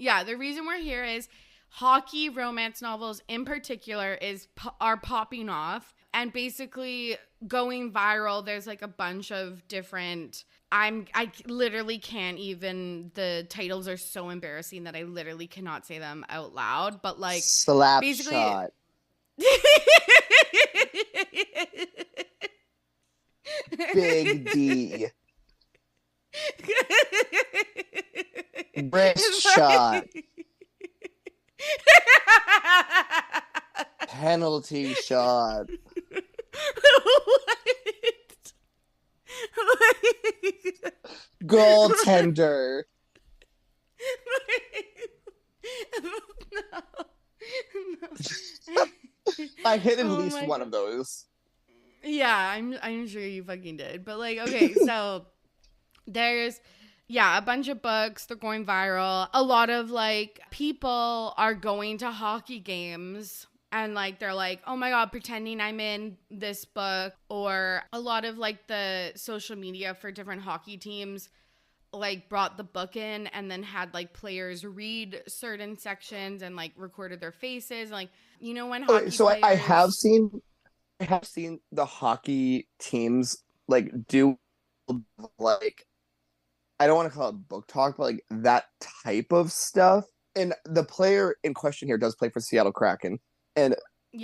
Yeah, the reason we're here is hockey romance novels in particular are popping off and basically going viral. There's like a bunch of different I literally can't even, the titles are so embarrassing that I literally cannot say them out loud, but like basically Slapshot. Big D. Wrist shot. Penalty shot. Goaltender. No. I hit at least one of those. Yeah, I'm sure you fucking did. But like, okay, so there's a bunch of books, they're going viral. A lot of like people are going to hockey games and like they're like, "Oh my god, pretending I'm in this book." Or a lot of like the social media for different hockey teams like brought the book in and then had like players read certain sections and like recorded their faces, like, you know, when hockey players... I have seen the hockey teams like do like, I don't want to call it book talk, but like that type of stuff. And the player in question here does play for Seattle Kraken. And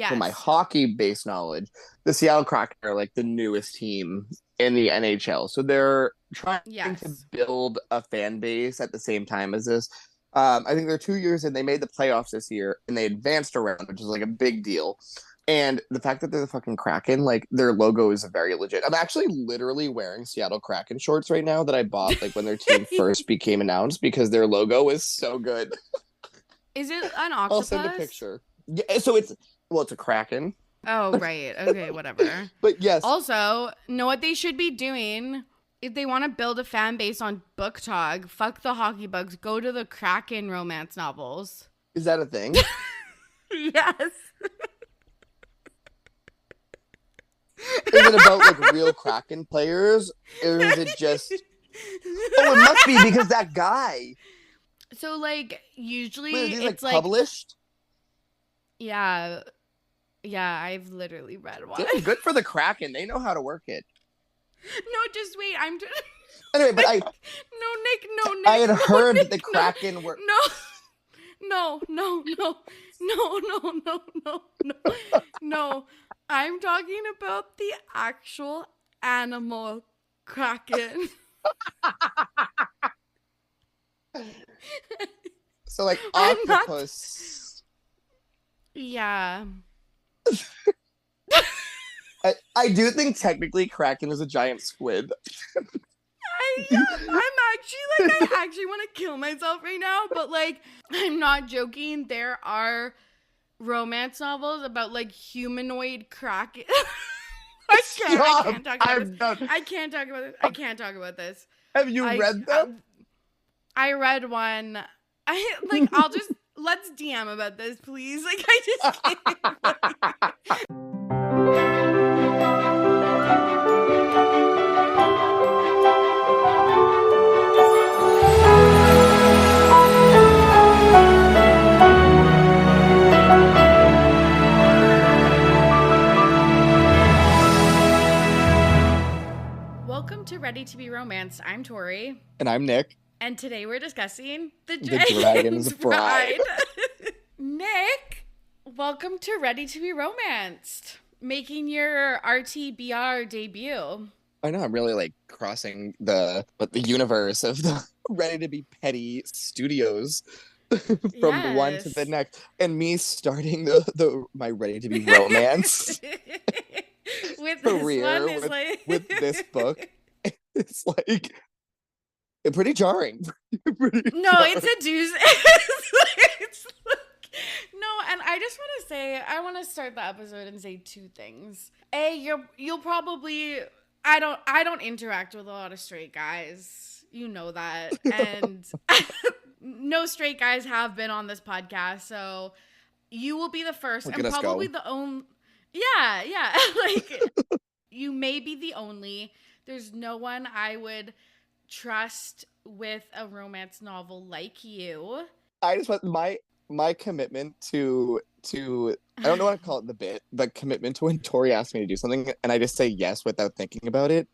from my hockey-based knowledge, the Seattle Kraken are like the newest team in the NHL. So they're trying to build a fan base at the same time as this. I think they're 2 years in. They made the playoffs this year, and they advanced around, which is like a big deal. And the fact that they're the fucking Kraken, like their logo is very legit. I'm actually literally wearing Seattle Kraken shorts right now that I bought like when their team first became announced because their logo is so good. Is it an octopus? I'll send a picture. Yeah, so it's a Kraken. Oh, right. Okay, whatever. But yes. Also, know what they should be doing? If they want to build a fan base on book talk, fuck the hockey books, go to the Kraken romance novels. Is that a thing? Yes. Is it about like real Kraken players? Or is it just... Oh, it must be because that guy. So like usually it's like published? Yeah. Yeah, I've literally read one. Good for the Kraken. They know how to work it. No, just wait. I'm just... Anyway, but No, Nick. I had heard that the Kraken were... No. No. I'm talking about the actual animal Kraken. So like octopus. Yeah. I do think technically Kraken is a giant squid. I actually want to kill myself right now, but like, I'm not joking. There are romance novels about like humanoid Kraken. I can't talk about this. Have you read them? I read one. Let's DM about this, please. Like, I just can't. Welcome to Ready to be Romanced. I'm Tori. And I'm Nick. And today we're discussing The Dragon's Bride. Nick, welcome to Ready to be Romanced, making your RTBR debut. I know, I'm really like crossing the universe of the Ready to be Petty studios from one to the next, and me starting my Ready to be Romance with career this one with this book. It's like pretty jarring. It's a doozy. No, and I just want to say, I want to start the episode and say two things. A, you'll probably, I don't interact with a lot of straight guys. You know that. And no straight guys have been on this podcast, so you will be the first and probably the only. Yeah. Like, you may be the only. There's no one I would trust with a romance novel like you. I just want my commitment to I don't know what to call it the bit, but commitment to when Tori asks me to do something and I just say yes without thinking about it.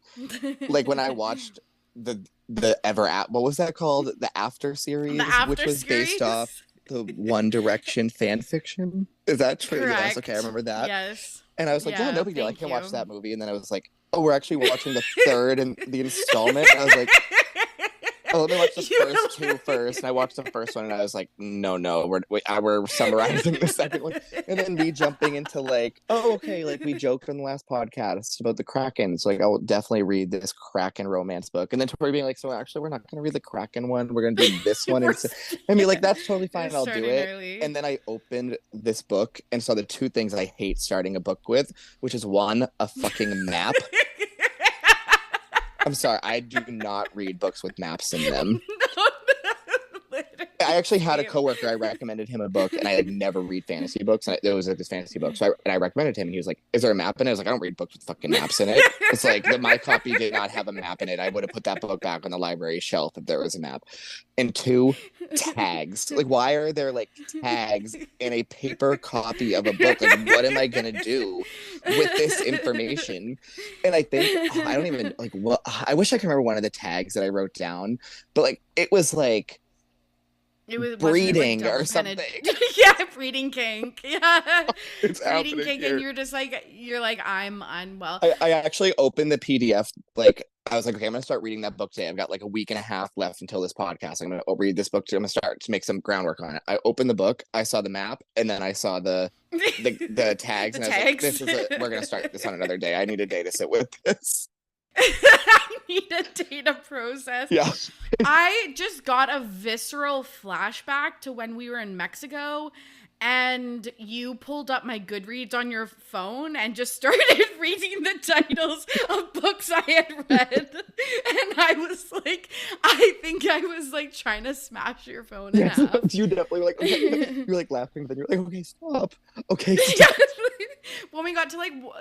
Like when I watched the what was that called? The After series, which was based off the One Direction fan fiction. Is that true? Correct. Yes. Okay, I remember that. Yes. And I was like, yeah, no big deal. I can you. watch that movie. And then I was like, oh, we're actually watching the third and the installment. And I was like, oh, let me watch the first two first. And I watched the first one and I was like, no, we're summarizing the second one. And then me jumping into like, oh, okay, like we joked on the last podcast about the Kraken. So like, I will definitely read this Kraken romance book. And then Tori being like, so actually, we're not going to read the Kraken one. We're going to do this one. I mean, like, that's totally fine. I'll do it. Early. And then I opened this book and saw the two things I hate starting a book with, which is one, a fucking map. I'm sorry, I do not read books with maps in them. I actually had a coworker, I recommended him a book, and I had never read fantasy books, and it was like this fantasy book, so I recommended him, and he was like, is there a map in it? I was like, I don't read books with fucking maps in it. It's like, my copy did not have a map in it. I would have put that book back on the library shelf if there was a map. And two, tags. Like, why are there, like, tags in a paper copy of a book? Like, what am I gonna do with this information? And I think, I don't even, like, what, I wish I could remember one of the tags that I wrote down, but, like, it was, like, it was breeding or something. Yeah, breeding kink. Yeah, it's breeding kink, here. And you're like, I'm unwell. I actually opened the PDF. Like, I was like, okay, I'm gonna start reading that book today. I've got like a week and a half left until this podcast. I'm gonna read this book. I'm gonna start to make some groundwork on it. I opened the book. I saw the map, and then I saw the tags, and I was like, this is we're gonna start this on another day. I need a day to sit with this. I need a day to process. Yeah. I just got a visceral flashback to when we were in Mexico and you pulled up my Goodreads on your phone and just started reading the titles of books I had read. And I was like, I think I was like trying to smash your phone in half. You definitely were like, okay. You're like laughing, but then you're like, okay, stop. Okay, stop. Yeah. When we got to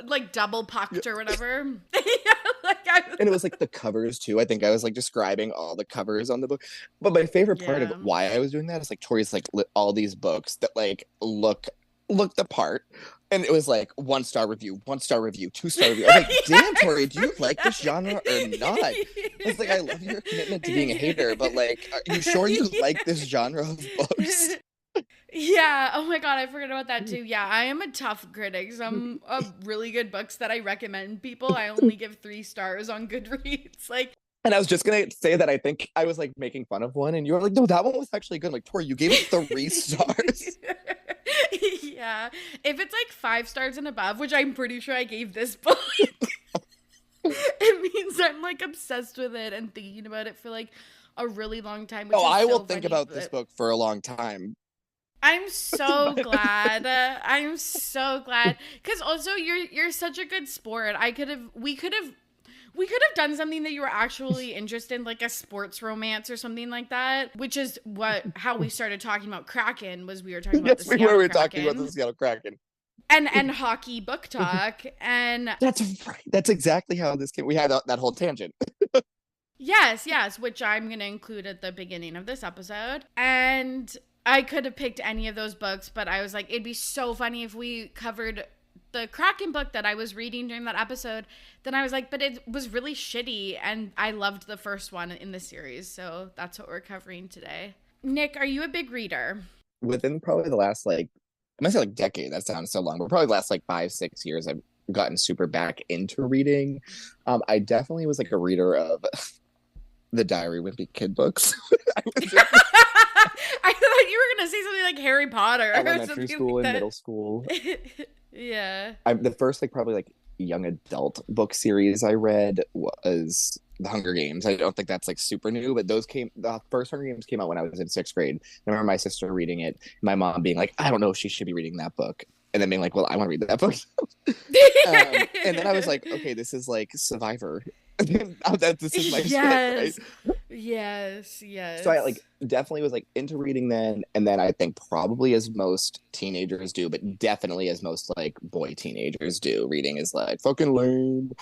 like double pucked or whatever. And it was like the covers too. I think I was like describing all the covers on the book. But my favorite part of why I was doing that is like Tori's like all these books that like look the part. And it was like 1-star review, 1-star review, 2-star review. I'm like, damn, Tori, do you like this genre or not? It's like, I love your commitment to being a hater, but like, are you sure you like this genre of books? Yeah. Oh my God, I forgot about that too. Yeah, I am a tough critic. Some of really good books that I recommend people, I only give 3 stars on Goodreads. Like, and I was just gonna say that I think I was like making fun of one, and you were like, "No, that one was actually good." I'm like, Tori, you gave it 3 stars. Yeah, if it's like 5 stars and above, which I'm pretty sure I gave this book, it means I'm like obsessed with it and thinking about it for like a really long time. Which I will think about this book for a long time. I'm so glad. I'm so glad. Because also you're such a good sport. We could have done something that you were actually interested in, like a sports romance or something like that, which is how we started talking about Kraken. Was we were talking about the Seattle Kraken. We were talking about the Seattle Kraken. And hockey book talk. And that's right. That's exactly how this came. We had that whole tangent. Yes, which I'm going to include at the beginning of this episode. And I could have picked any of those books, but I was like, it'd be so funny if we covered the Kraken book that I was reading during that episode. Then I was like, but it was really shitty, and I loved the first one in the series, so that's what we're covering today. Nick, are you a big reader? Within probably the last, like, I might say like decade, that sounds so long, but probably the last like 5-6 years, I've gotten super back into reading. I definitely was like a reader of the Diary Wimpy Kid books. I thought you were going to say something like Harry Potter. Elementary school and middle school. Yeah. The first like probably like young adult book series I read was The Hunger Games. I don't think that's like super new, but the first Hunger Games came out when I was in 6th grade. I remember my sister reading it, my mom being like, I don't know if she should be reading that book. And then being like, well, I want to read that book. And then I was like, okay, this is like Survivor. This is my shit, right? Yes. So I like definitely was like into reading then, and then I think probably as most teenagers do, but definitely as most like boy teenagers do, reading is like fucking lame.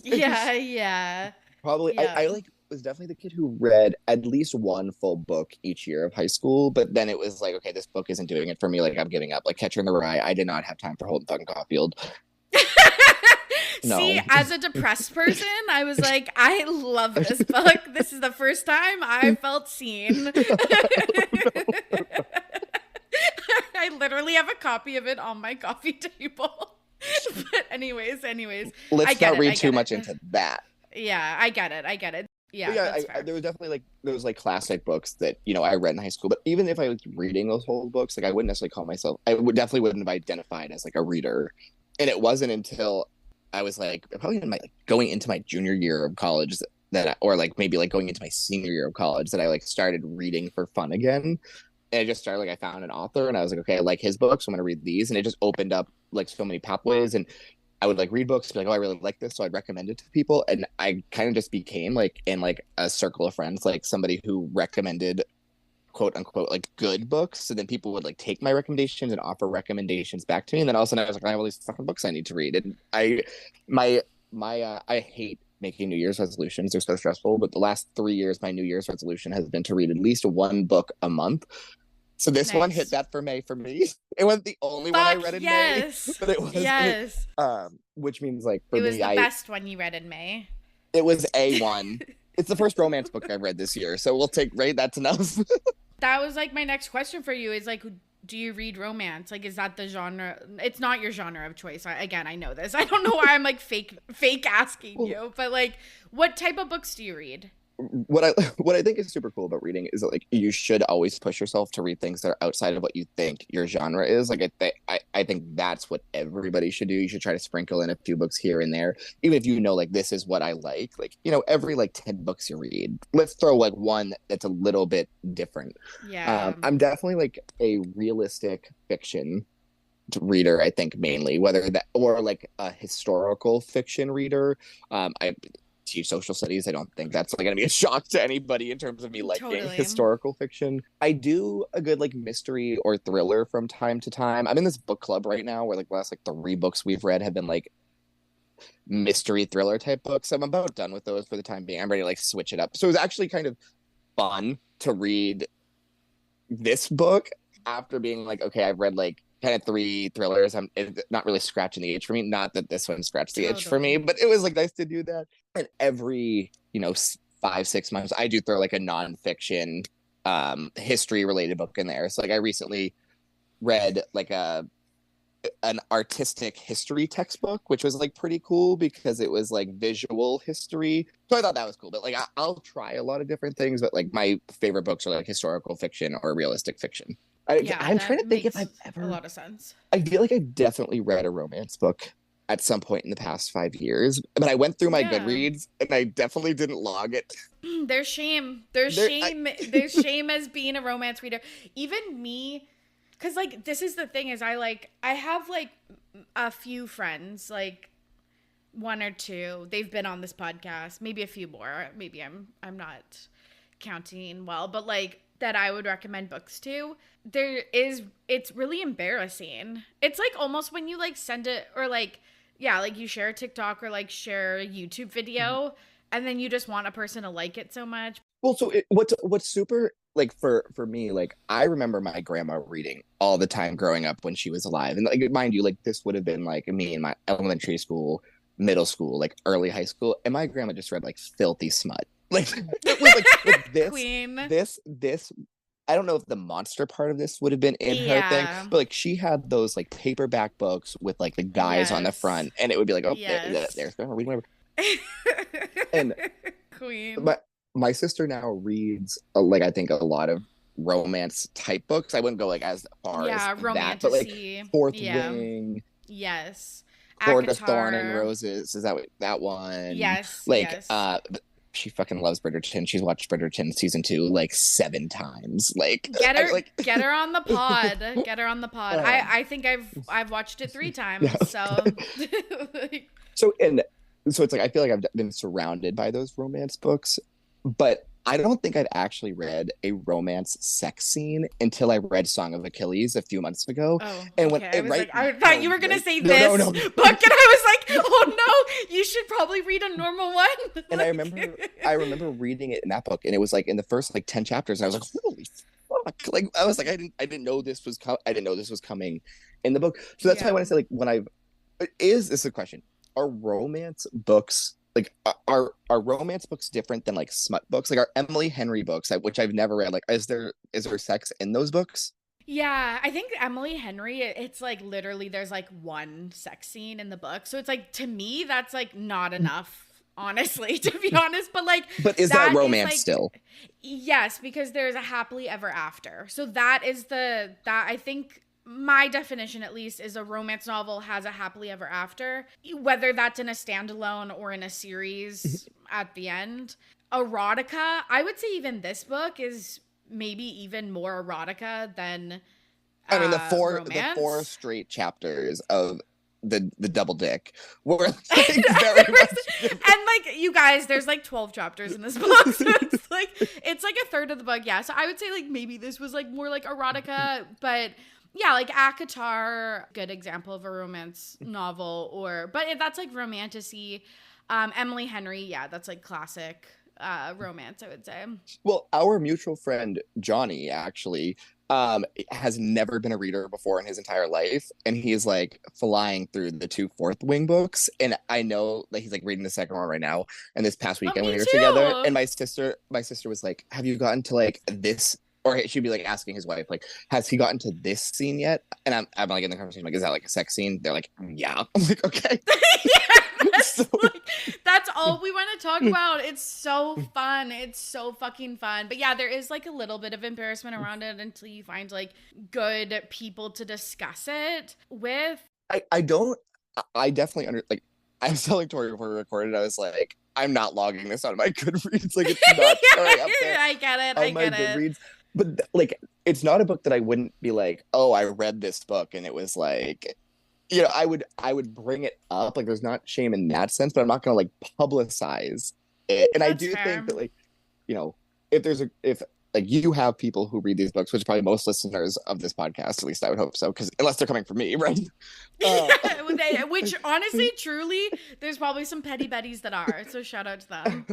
Yeah. Probably yeah. I like was definitely the kid who read at least one full book each year of high school, but then it was like, okay, this book isn't doing it for me. Like I'm giving up. Like Catcher in the Rye, I did not have time for Holden fucking Caulfield. See, No. as a depressed person, I was like, I love this book. This is the first time I felt seen. I literally have a copy of it on my coffee table. But anyways, Let's not read too much into that. Yeah, I get it. Yeah, there was definitely like those like classic books that I read in high school. But even if I was reading those whole books, like I wouldn't necessarily call myself. Definitely wouldn't have identified as like a reader. And it wasn't until I was like probably in my going into my junior year of college or like maybe like going into my senior year of college that I like started reading for fun again. And I just started like I found an author and I was like, okay, I like his books, so I'm gonna read these. And it just opened up like so many pathways. And I would like read books, be like, oh, I really like this, so I'd recommend it to people. And I kind of just became like in like a circle of friends, like somebody who recommended quote unquote like good books. So then people would like take my recommendations and offer recommendations back to me. And then all of a sudden I was like, I have all these fucking books I need to read. And I hate making New Year's resolutions. They're so stressful. But the last 3 years, my New Year's resolution has been to read at least one book a month. So this one hit that for May for me. It wasn't the only one I read in May, but it was which means like for me, it was the best one you read in May. It was A1. It's the first romance book I've read this year, so we'll take that's enough. That was like my next question for you is like, do you read romance? Like, is that the genre? It's not your genre of choice. I know this. I don't know why I'm like fake asking you, but like, what type of books do you read? What I think is super cool about reading is that like you should always push yourself to read things that are outside of what you think your genre is. Like I think that's what everybody should do. You should try to sprinkle in a few books here and there, even if like this is what I like. Like every like 10 books you read, let's throw like one that's a little bit different. Yeah. I'm definitely like a realistic fiction reader, I think, mainly, whether that or like a historical fiction reader. I teach social studies. I don't think that's like going to be a shock to anybody in terms of me liking historical fiction. I do a good like mystery or thriller from time to time. I'm in this book club right now where like the last like 3 books we've read have been like mystery thriller type books. I'm about done with those for the time being. I'm ready to like switch it up. So it was actually kind of fun to read this book after being like, okay, I've read like kind of 3 thrillers. I'm not really scratching the itch for me. Not that this one scratched the itch for me, but it was like nice to do that. And every 5-6 months, I do throw like a nonfiction history related book in there. So like I recently read like an artistic history textbook, which was like pretty cool because it was like visual history. So I thought that was cool. But like I'll try a lot of different things, but like my favorite books are like historical fiction or realistic fiction. I'm trying to think if I've ever. A lot of sense. I feel like I've definitely read a romance book at some point in the past 5 years, but I went through my Goodreads and I definitely didn't log it. There's shame. There's shame as being a romance reader. Even me, because like this is the thing is I have like a few friends, like 1 or 2. They've been on this podcast, maybe a few more. Maybe I'm not counting well, but like that I would recommend books to. It's really embarrassing. It's like almost when you like send it or like, yeah, like you share a TikTok or like share a YouTube video and then you just want a person to like it so much. Well, so what's super like for me, like I remember my grandma reading all the time growing up when she was alive. And like mind you, like this would have been like me in my elementary school, middle school, like early high school. And my grandma just read like filthy smut. Like it was like this, Queen. this. I don't know if the monster part of this would have been in her thing, but like she had those like paperback books with like the guys on the front, and it would be like, oh, there's grandma reading whatever. And Queen. My sister now reads like I think a lot of romance type books. I wouldn't go like as far as that, but like Fourth Wing. Yes. Court of Thorn and Roses. Is that one? Yes. Like yes. She fucking loves Bridgerton. She's watched Bridgerton season 2 like 7 times. Like get her on the pod. Get her on the pod. I think I've watched it 3 times. Yeah. So it's like I feel like I've been surrounded by those romance books, but I don't think I'd actually read a romance sex scene until I read Song of Achilles a few months ago. Oh, And when okay. I it was right like, I thought no, you were gonna right say no no this no book, and I was like, oh no, you should probably read a normal one. and I remember reading it in that book, and it was like in the first like 10 chapters, and I was like, holy fuck. Like I was like, I didn't know this was I didn't know this was coming in the book. So that's why I Yeah. want to say like when I've is this a question? Are romance books like are romance books different than like smut books? Like are Emily Henry books, which I've never read, like is there sex in those books? Yeah, I think Emily Henry, it's like literally there's like one sex scene in the book. So it's like to me that's like not enough, honestly, to be honest, but like But is that that is romance like still? yes, because there's a happily ever after. So that is that I think my definition at least is a romance novel has a happily ever after, whether that's in a standalone or in a series at the end. Erotica, I would say even this book is maybe even more erotica than I mean the four romance. straight chapters of the double dick were And like very much like you guys, there's like 12 chapters in this book, so it's like a third of the book. Yeah, so I would say like maybe this was like more like erotica, but yeah, like Akatar, good example of a romance novel, or but if that's like romantasy. Emily Henry, yeah, that's like classic romance, I would say. well, our mutual friend Johnny actually has never been a reader before in his entire life, and he's like flying through the two Fourth Wing books, and I know that he's like reading the second one right now. And this past Oh, weekend when me we were together, and too. my sister was like, have you gotten to like this, or she'd be like asking his wife like, has he gotten to this scene yet? And I'm like in the conversation like, is that like a sex scene? They're like, yeah. I'm like, okay. Yeah, So that's all we want to talk about. It's so fun. It's so fucking fun. But yeah, there is like a little bit of embarrassment around it until you find like good people to discuss it with. I don't I definitely under like I was telling Tori before we recorded, I was like, I'm not logging this on my Goodreads. Like it's not showing up there I get it. I on my get it. Goodreads. But like it's not a book that I wouldn't be like, oh, I read this book and it was like I would bring it up. Like there's not shame in that sense, but I'm not gonna like publicize it. And I That's do think fair. that like, if there's a if like you have people who read these books, which probably most listeners of this podcast, at least I would hope so, because unless they're coming from me, right? Uh, Yeah, which honestly, truly, there's probably some petty betties that are. So shout out to them.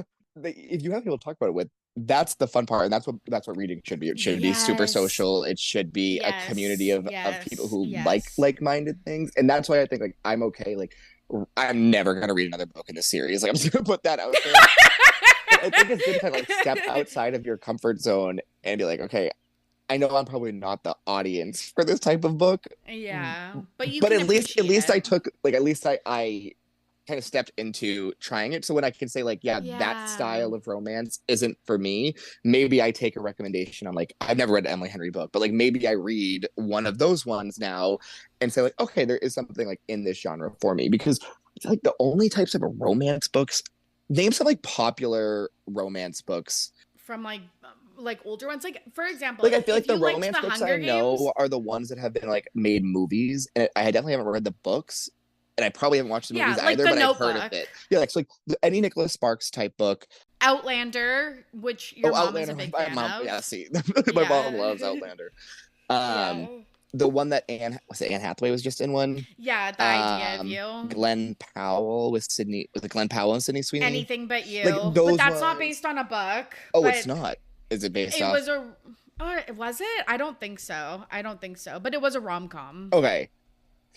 if you have people to talk about it with, that's the fun part, and that's what reading should be. It should be super Yes. social. It should be a community Yes. of people Yes. who Yes. like-minded things, and that's why I think like I'm okay. Like I'm never gonna read another book in this series. Like I'm just gonna put that out there. But I think it's good to kind of like step outside of your comfort zone and be like, okay, I know I'm probably not the audience for this type of book, Yeah, but you but can at appreciate least I it. took like at least I kind of stepped into trying it. So when I can say like, yeah, that Yeah. style of romance isn't for me, maybe I take a recommendation on like I've never read an Emily Henry book, but like maybe I read one of those ones now and say like, okay, there is something like in this genre for me because it's like the only types of romance books. Name some like popular romance books. From like older ones. Like for example, Like I feel like if the you liked romance The books I Hunger Games, know are the ones that have been like made movies, and I definitely haven't read the books, and I probably haven't watched the yeah, movies like either, The but I've heard of Notebook, it. Yeah, like, so like any Nicholas Sparks type book. Outlander, which your Oh, mom is a Outlander. big My fan mom, of. yeah, see, my mom Yeah. loves Outlander. Yeah. Um, the one that Anne Hathaway was just in one. Yeah, The Idea of You. Glenn Powell with Sydney, was it Glenn Powell and Sydney Sweeney? Anything But Like You. But those that's not ones. based on a book, Oh, it's but not. Is it based it off? was a or was it? I don't think so. I don't think so. But it was a rom-com. Okay.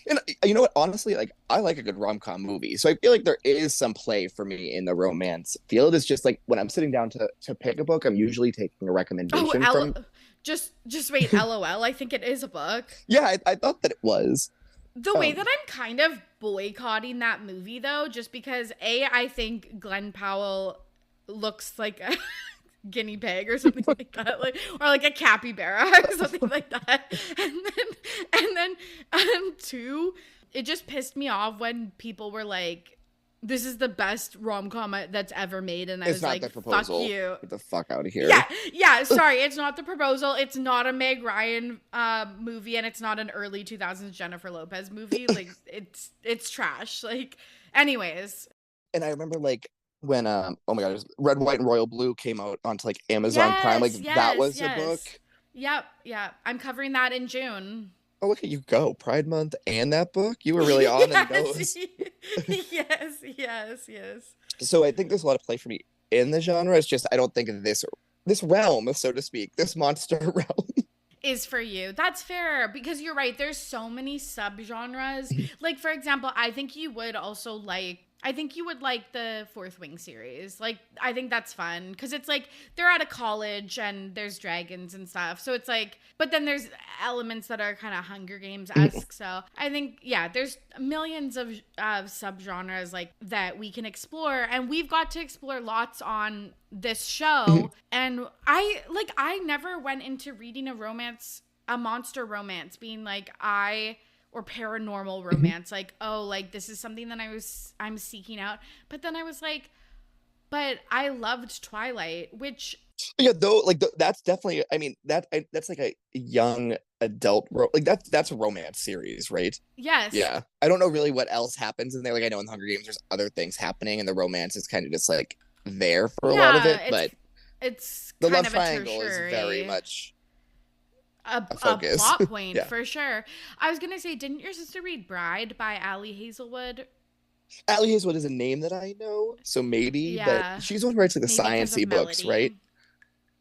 And you know what? Honestly, like I like a good rom com movie, so I feel like there is some play for me in the romance field. It's just like when I'm sitting down to pick a book, I'm usually taking a Oh, recommendation from. just wait, LOL. I think it is a book. Yeah, I thought that it was. The way Um, that I'm kind of boycotting that movie though, just because I think Glenn Powell looks like a guinea pig or something like that, like or like a capybara or something like that. And then two, it just pissed me off when people were like, "This is the best rom com that's ever made," and I it's was not like, the "Fuck proposal. you." Get the fuck out of here. Yeah, yeah. Sorry, it's not The Proposal. It's not a Meg Ryan movie, and it's not an early 2000s Jennifer Lopez movie. Like, it's trash. Like, anyways, And I remember like when oh my god, it was Red, White, and Royal Blue came out onto like Amazon Prime. Like Yes, that yes, was a book. yes. Yep, yep. I'm covering that in June. Oh, look at you go. Pride Month and that book. You were really on the Yes. nose. Yes, yes, yes. So I think there's a lot of play for me in the genre. It's just I don't think this realm, so to speak, this monster realm. Is for you. That's fair because you're right. There's so many subgenres. Like for example, I think you would like the Fourth Wing series. Like I think that's fun because it's like they're at a college and there's dragons and stuff. So it's like, but then there's elements that are kind of Hunger Games esque. So I think yeah, there's millions of subgenres like that we can explore, and we've got to explore lots on this show. And I never went into reading a monster romance being like or paranormal romance like, oh, like this is something that I'm seeking out. But then I was like, but I loved Twilight, which Yeah, though, like that's definitely. I mean, that's like a young adult like that's a romance series, right? yes. Yeah, I don't know really what else happens in there. Like I know in the Hunger Games, there's other things happening, and the romance is kind of just like there for a lot of Yeah, it. But it's the kind love of a triangle is very tertiary much a a focus. plot point Yeah, for sure. I was gonna say, didn't your sister read Bride by Ali Hazelwood? Allie Hazelwood is a name that I know, so maybe. But Yeah, she's the one who writes like the maybe because of sciencey books, right? Melody.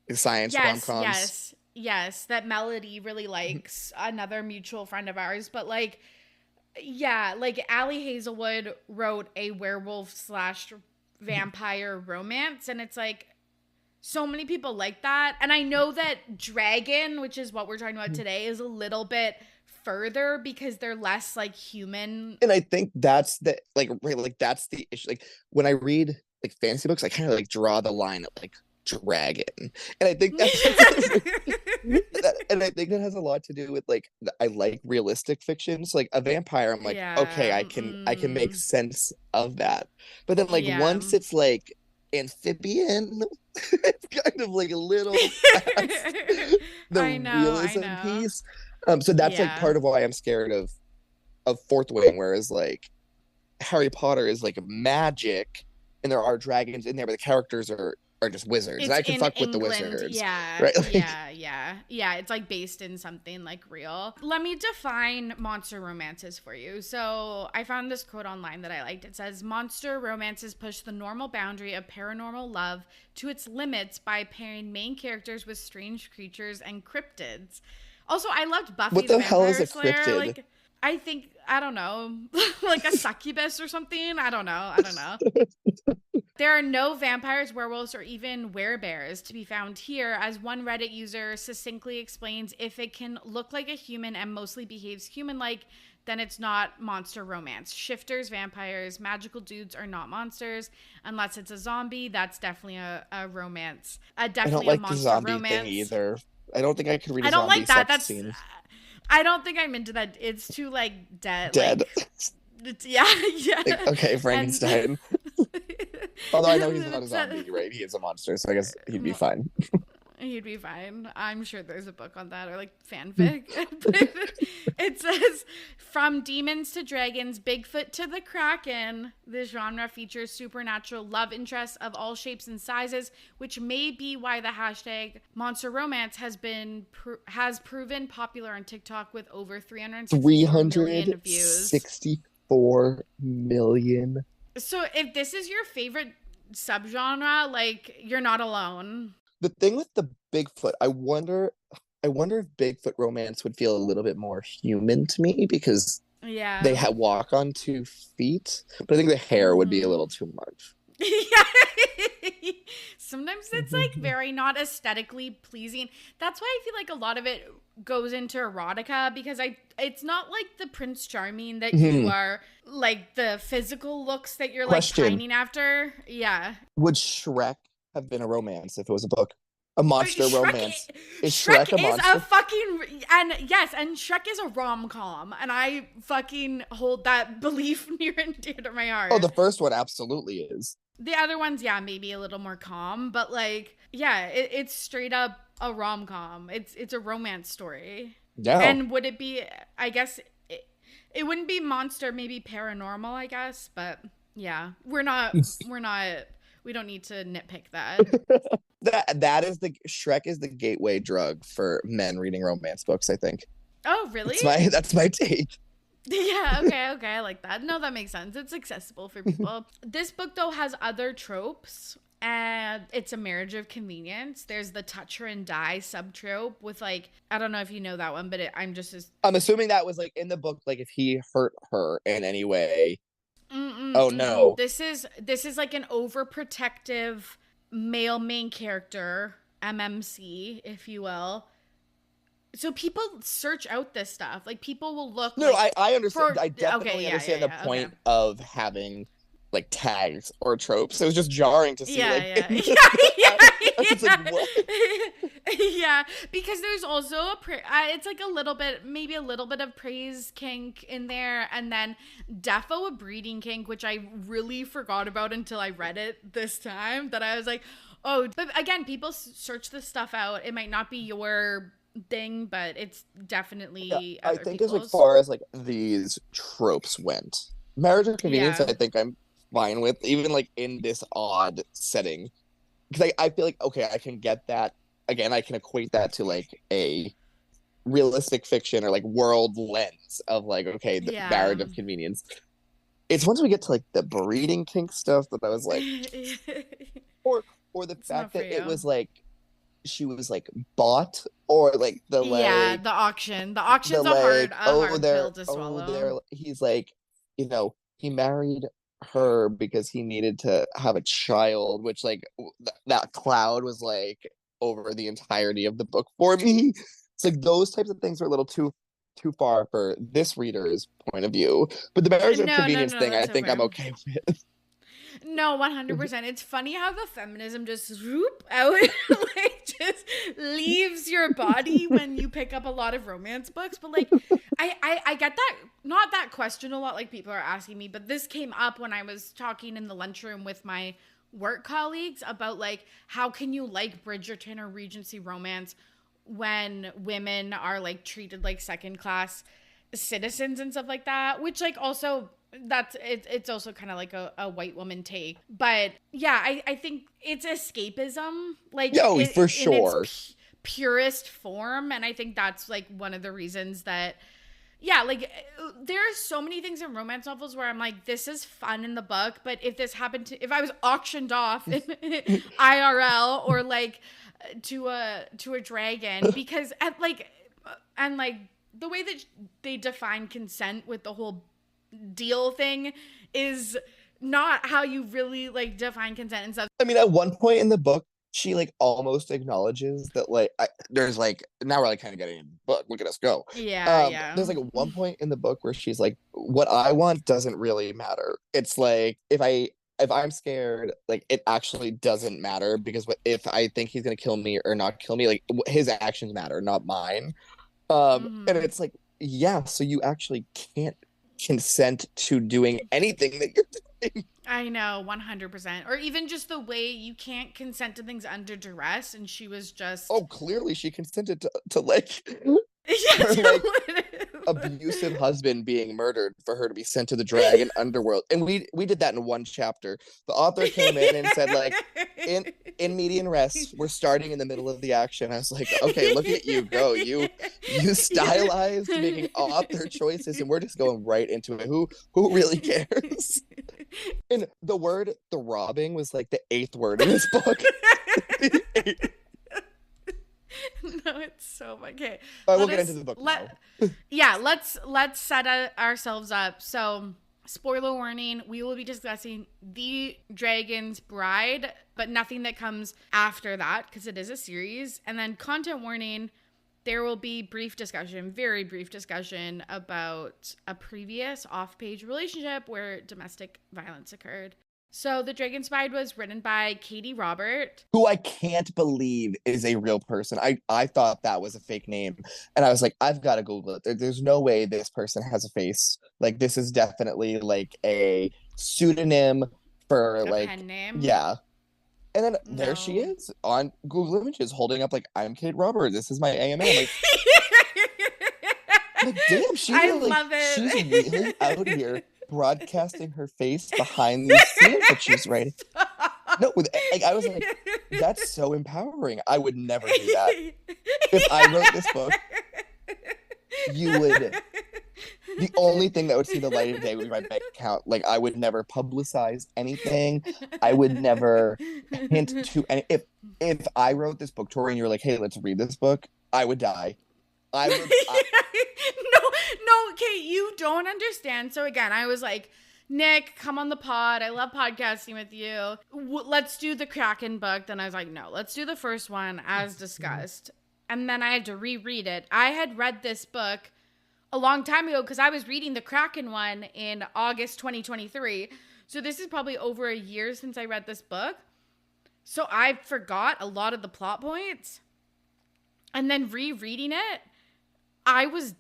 The science rom Yes, coms. yes, yes. That Melody really likes, another mutual friend of ours. But like, yeah, like Ali Hazelwood wrote a werewolf slash vampire romance, and it's like so many people like that. And I know that Dragon, which is what we're talking about today, is a little bit further because they're less like human. And I think that's the like right, like that's the issue. Like when I read like fantasy books, I kind of like draw the line at like dragon, and I think that's and I think that has a lot to do with like I like realistic fiction. So like a vampire, I'm like, okay, Yeah. I can make sense of that. But then like Yeah. once it's like amphibian, it's kind of like a little past the I realism know. piece. So that's like Yeah. part of why I'm scared of Fourth Wing, whereas like Harry Potter is like magic, and there are dragons in there, but the characters are just wizards, and It's I can in fuck with the England. wizards, Yeah. right? Like, Yeah. Yeah. Yeah. It's like based in something like real. Let me define monster romances for you. So I found this quote online that I liked. It says, monster romances push the normal boundary of paranormal love to its limits by pairing main characters with strange creatures and cryptids. Also, I loved Buffy what the the hell is Vampire a Slayer. cryptid? Like, I think, I don't know, like a succubus or something. I don't know. I don't know. There are no vampires, werewolves, or even werebears to be found here, as one Reddit user succinctly explains, if it can look like a human and mostly behaves human-like, then it's not monster romance. Shifters, vampires, magical dudes are not monsters. Unless it's a zombie, that's definitely a romance. I don't Definitely a like the monster zombie thing romance. either. I don't think I could read I a don't zombie like that. sex That's scene. I don't think I'm into that. It's too like dead. Dead. Like yeah, yeah. Like, okay, And Frankenstein. Although I know he's not a it's zombie, right? He is a monster, so I guess he'd be fine. he'd be fine. I'm sure there's a book on that or like fanfic. But it says, from demons to dragons, Bigfoot to the Kraken, this genre features supernatural love interests of all shapes and sizes, which may be why the hashtag monster romance has proven popular on TikTok with over 364 million views. 364 million. So if this is your favorite subgenre, like you're not alone. The thing with the Bigfoot, I wonder if Bigfoot romance would feel a little bit more human to me because they Yeah. walk on 2 feet, but I think the hair would be a little too much. Yeah. Sometimes it's like very not aesthetically pleasing. That's why I feel like a lot of it goes into erotica because it's not like the Prince Charming that you are like the physical looks that you're like Question: pining after. Yeah. would Shrek have been a romance if it was a book? A monster romance. Is Shrek Shrek a is monster? a fucking and yes, and Shrek is a rom-com, and I fucking hold that belief near and dear to my heart. Oh, the first one absolutely is. The other ones, yeah, maybe a little more calm, but like, yeah, it's straight up a rom-com. It's a romance story. Yeah. And would it be? I guess it wouldn't be monster, maybe paranormal. I guess, but yeah, we're not We don't need to nitpick that. That is the Shrek is the gateway drug for men reading romance books, I think. Oh, really? That's my take. Yeah, okay, I like that. No, that makes sense. It's accessible for people. This book, though, has other tropes, and it's a marriage of convenience. There's the touch her and die subtrope with, like, I don't know if you know that one, but I'm assuming that was, like, in the book, like, if he hurt her in any way. No. This is like an overprotective male main character, MMC, if you will. So people search out this stuff. Like, people will look. No, like, I understand. I definitely understand the point of having, like, tags or tropes. It was just jarring to see. It's like, what? Yeah, because there's also it's like maybe a little bit of praise kink in there, and then defo a breeding kink, which I really forgot about until I read it this time. That I was like, oh, but again, people search this stuff out. It might not be your thing, but it's definitely I think as far as like these tropes went, marriage of convenience, I think I'm fine with, even like in this odd setting, because I feel like, okay, I can get that. Again, I can equate that to like a realistic fiction or like world lens of like, okay, the marriage of convenience. It's once we get to like the breeding kink stuff that I was like, or the fact that it was like she was like bought, or like the auction's a hard pill to swallow. He's like, he married her because he needed to have a child, which like that cloud was like over the entirety of the book for me. It's like those types of things are a little too far for this reader's point of view, but the marriage of convenience thing, I think I'm okay with. No, 100%. It's funny how the feminism just swoop out, like just leaves your body when you pick up a lot of romance books. But like, I get that, not that question a lot, like people are asking me, but this came up when I was talking in the lunchroom with my work colleagues about like, how can you like Bridgerton or Regency romance when women are like treated like second class citizens and stuff like that, which like also it's also kind of like a white woman take. But yeah, I think it's escapism, like for sure, in its purest form. And I think that's like one of the reasons that like there are so many things in romance novels where I'm like, this is fun in the book, but if I was auctioned off in IRL or like to a dragon, because and the way that they define consent with the whole deal thing is not how you really like define consent and stuff. I mean, at one point in the book, she like almost acknowledges that like there's like, now we're like kind of getting in the book. Look at us go. Yeah. There's like one point in the book where she's like, what I want doesn't really matter. It's like if I'm scared, like it actually doesn't matter, because if I think he's gonna kill me or not kill me, like his actions matter, not mine. And it's like, yeah, so you actually can't consent to doing anything that you're doing. I know, 100%. Or even just the way you can't consent to things under duress, and she was just clearly she consented to like her like abusive husband being murdered for her to be sent to the dragon underworld. And we did that in one chapter. The author came in and said like, in median res, we're starting in the middle of the action. I was like, okay, look at you go. You stylized making author choices, and we're just going right into it. Who really cares? And the word throbbing was like the 8th word in this book. No, it's so okay. We'll get into the book now. Let's set ourselves up. So, spoiler warning, we will be discussing The Dragon's Bride, but nothing that comes after that, because it is a series. And then content warning, there will be very brief discussion about a previous off-page relationship where domestic violence occurred. So The Dragon's Bride was written by Katee Robert, who I can't believe is a real person. I thought that was a fake name, and I was like, I've got to Google it. There's no way this person has a face. Like, this is definitely like a pseudonym for a pen name. Yeah. And then there she is on Google Images holding up like, I'm Katee Robert. This is my AMA. Like, damn, love it. She's really out here broadcasting her face behind these scenes that she's writing. No, like I was like, that's so empowering. I would never do that. If I wrote this book, you would. The only thing that would see the light of day would be my bank account. Like I would never publicize anything. I would never hint to any. If I wrote this book, Tori, and you were like, "Hey, let's read this book," I would die. No, Kate, you don't understand. So again, I was like, Nick, come on the pod. I love podcasting with you. Let's do the Kraken book. Then I was like, no, let's do the first one as discussed. And then I had to reread it. I had read this book a long time ago because I was reading the Kraken one in August 2023. So this is probably over a year since I read this book. So I forgot a lot of the plot points. And then rereading it, I was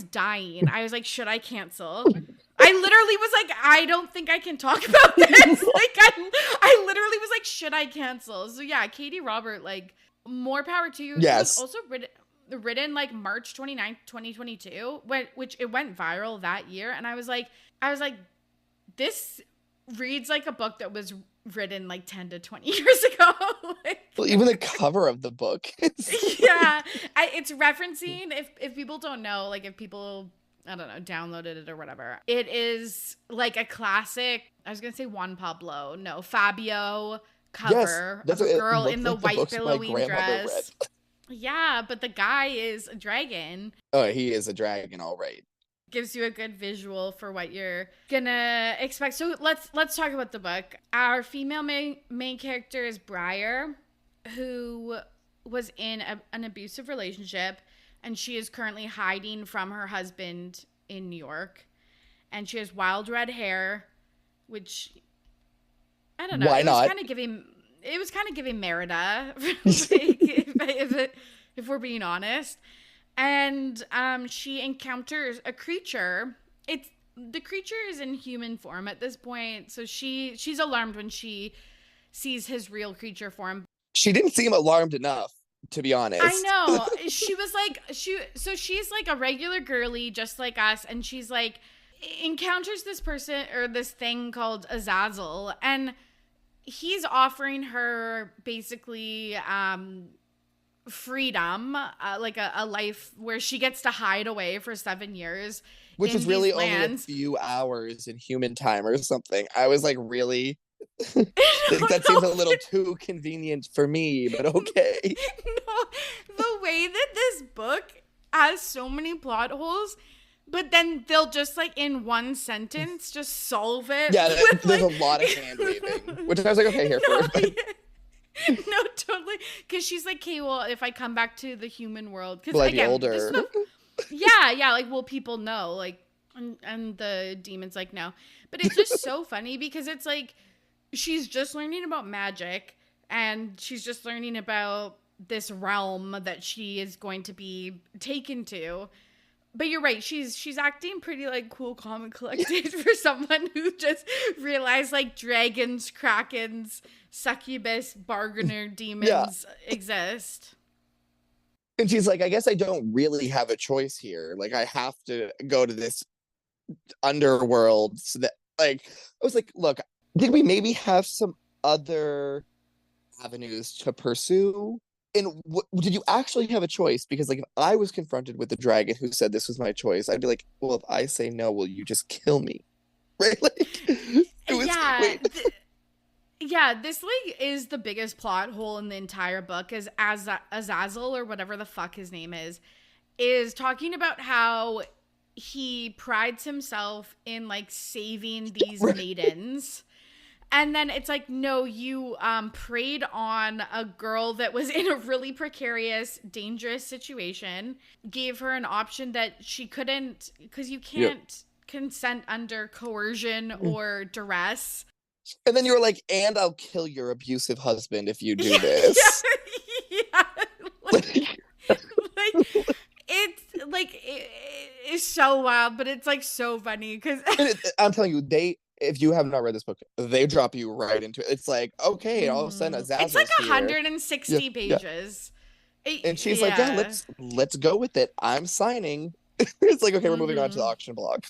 dying. I was like, should I cancel? I literally was like, I don't think I can talk about this. Like, I literally was like, should I cancel? So yeah, Katee Robert, like, more power to you. Yes. It was also written like March 29th, 2022, which it went viral that year. And I was like, this reads like a book that was written like 10 to 20 years ago. Like, well, even the cover of the book. Yeah. It's referencing, if people don't know, like if people, I don't know, downloaded it or whatever, it is like a classic, I was going to say Juan Pablo. No, Fabio cover of a girl in the white billowing dress. Yeah, but the guy is a dragon. Oh, he is a dragon, all right. Gives you a good visual for what you're gonna expect. So let's talk about the book. Our female main character is Briar, who was in an abusive relationship, and she is currently hiding from her husband in New York. And she has wild red hair, which I don't know. Why not? It was kind of giving Merida, if we're being honest. And she encounters a creature. The creature is in human form at this point, so she's alarmed when she sees his real creature form. She didn't seem alarmed enough, to be honest. I know. She was like, she's like a regular girly, just like us, and she's like encounters this person or this thing called Azazel, and he's offering her basically freedom, like a life where she gets to hide away for 7 years, which is really only a few hours in human time or something. I was like, really? That seems a little too convenient for me, but okay. No, the way that this book has so many plot holes, but then they'll just like in one sentence just solve it. Yeah, there's a lot of hand waving, which I was like, okay, here for it. No, totally. Because she's like, okay, well, if I come back to the human world, because will I be older? Yeah, like, will people know? Like, and the demon's like, no. But it's just so funny because it's like she's just learning about magic, and she's just learning about this realm that she is going to be taken to. But you're right. She's acting pretty like cool, calm, and collected for someone who just realized like dragons, krakens, succubus, bargainer, demons exist. And she's like, I guess I don't really have a choice here. Like, I have to go to this underworld. So that, like, I was like, look, did we maybe have some other avenues to pursue? And did you actually have a choice? Because, like, if I was confronted with a dragon who said this was my choice, I'd be like, well, if I say no, will you just kill me? Right? Like, this, like, is the biggest plot hole in the entire book, is Azazel, or whatever the fuck his name is talking about how he prides himself in, like, saving these maidens. And then it's like, no, you preyed on a girl that was in a really precarious, dangerous situation, gave her an option that she couldn't, because you can't consent under coercion or duress. And then you were like, and I'll kill your abusive husband if you do this. It's so wild, but it's like so funny because I'm telling you, if you have not read this book, they drop you right into it. It's like, okay, all of a sudden Azazel's it's like 160 pages. And she's like, yeah, let's go with it. I'm signing. It's like, okay, we're moving on to the auction block.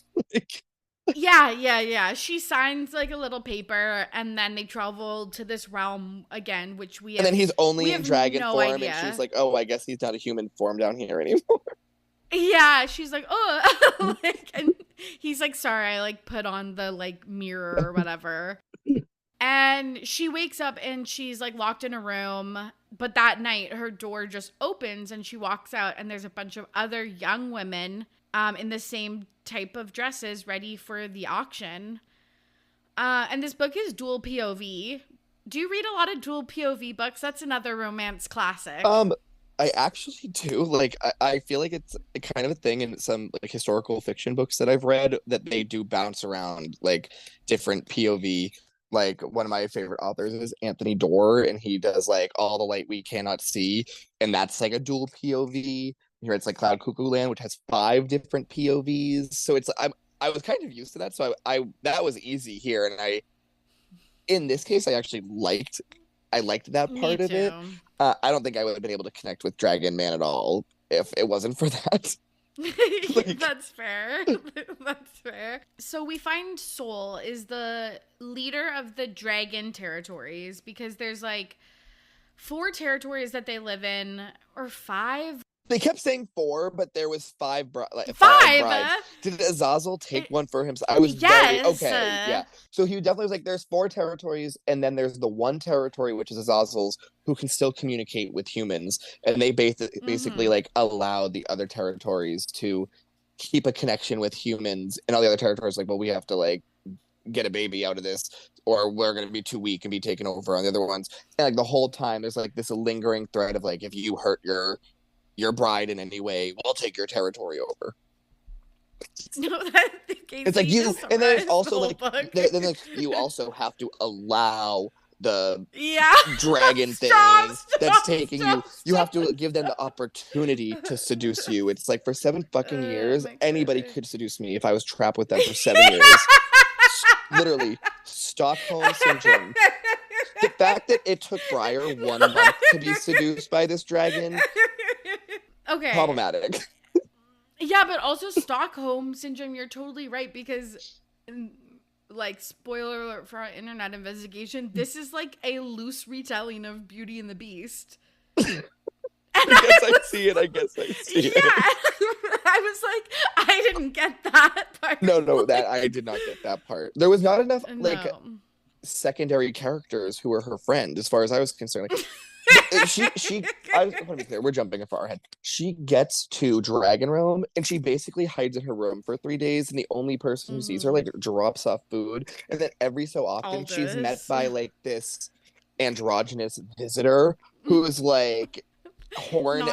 Yeah. She signs like a little paper, and then they travel to this realm again, which And then he's we only in have dragon no form, and she's idea. like, "Oh, I guess he's not a human form down here anymore." Yeah, she's like, oh, like, and he's like, sorry, I like put on the like mirror or whatever. And she wakes up and she's like locked in a room. But that night, her door just opens and she walks out, and there's a bunch of other young women in the same type of dresses ready for the auction. And this book is dual POV. Do you read a lot of dual POV books? That's another romance classic. Um, I actually do. Like, I feel like it's kind of a thing in some like historical fiction books that I've read that they do bounce around like different POV. Like one of my favorite authors is Anthony Doerr, and he does like All the Light We Cannot See, and that's like a dual POV. Here it's like Cloud Cuckoo Land, which has 5 different POVs. So I was kind of used to that, so I that was easy here, and I in this case I actually I liked that Me part of it. too. I don't think I would have been able to connect with Dragon Man at all if it wasn't for that. Like, That's fair. That's fair. So we find Soul is the leader of the dragon territories, because there's like 4 territories that they live in, or 5. they kept saying 4, but there was 5 5. brides. Did Azazel take one for himself? I was very Yes. okay. Yeah. So he definitely was like, there's 4 territories, and then there's the one territory which is Azazel's, who can still communicate with humans, and they basically like allow the other territories to keep a connection with humans, and all the other territories like, well, we have to like get a baby out of this, or we're going to be too weak and be taken over on the other ones. And like the whole time there's like this lingering thread of like, if you hurt your bride in any way, we'll take your territory over. No, that It's like you, and then it's also like, then like you also have to allow the yeah, dragon thing stop, that's taking stop, you have stop. to give them the opportunity to seduce you. It's like for 7 fucking years, my anybody God. could seduce me if I was trapped with them for 7 years. Literally, Stockholm syndrome. The fact that it took Briar 1 month to be seduced by this dragon, Okay. problematic. Yeah, but also Stockholm syndrome, you're totally right, because like, spoiler alert for our internet investigation, this is like a loose retelling of Beauty and the Beast. And I see it. I guess I see it. I was like, I didn't get that part. No, that I did not get that part. There was not enough like No. secondary characters who were her friend, as far as I was concerned. Like, I want to be clear, we're jumping far ahead. She gets to Dragon Realm, and she basically hides in her room for 3 days, and the only person who sees her like drops off food, and then every so often she's met by like this androgynous visitor who's like horn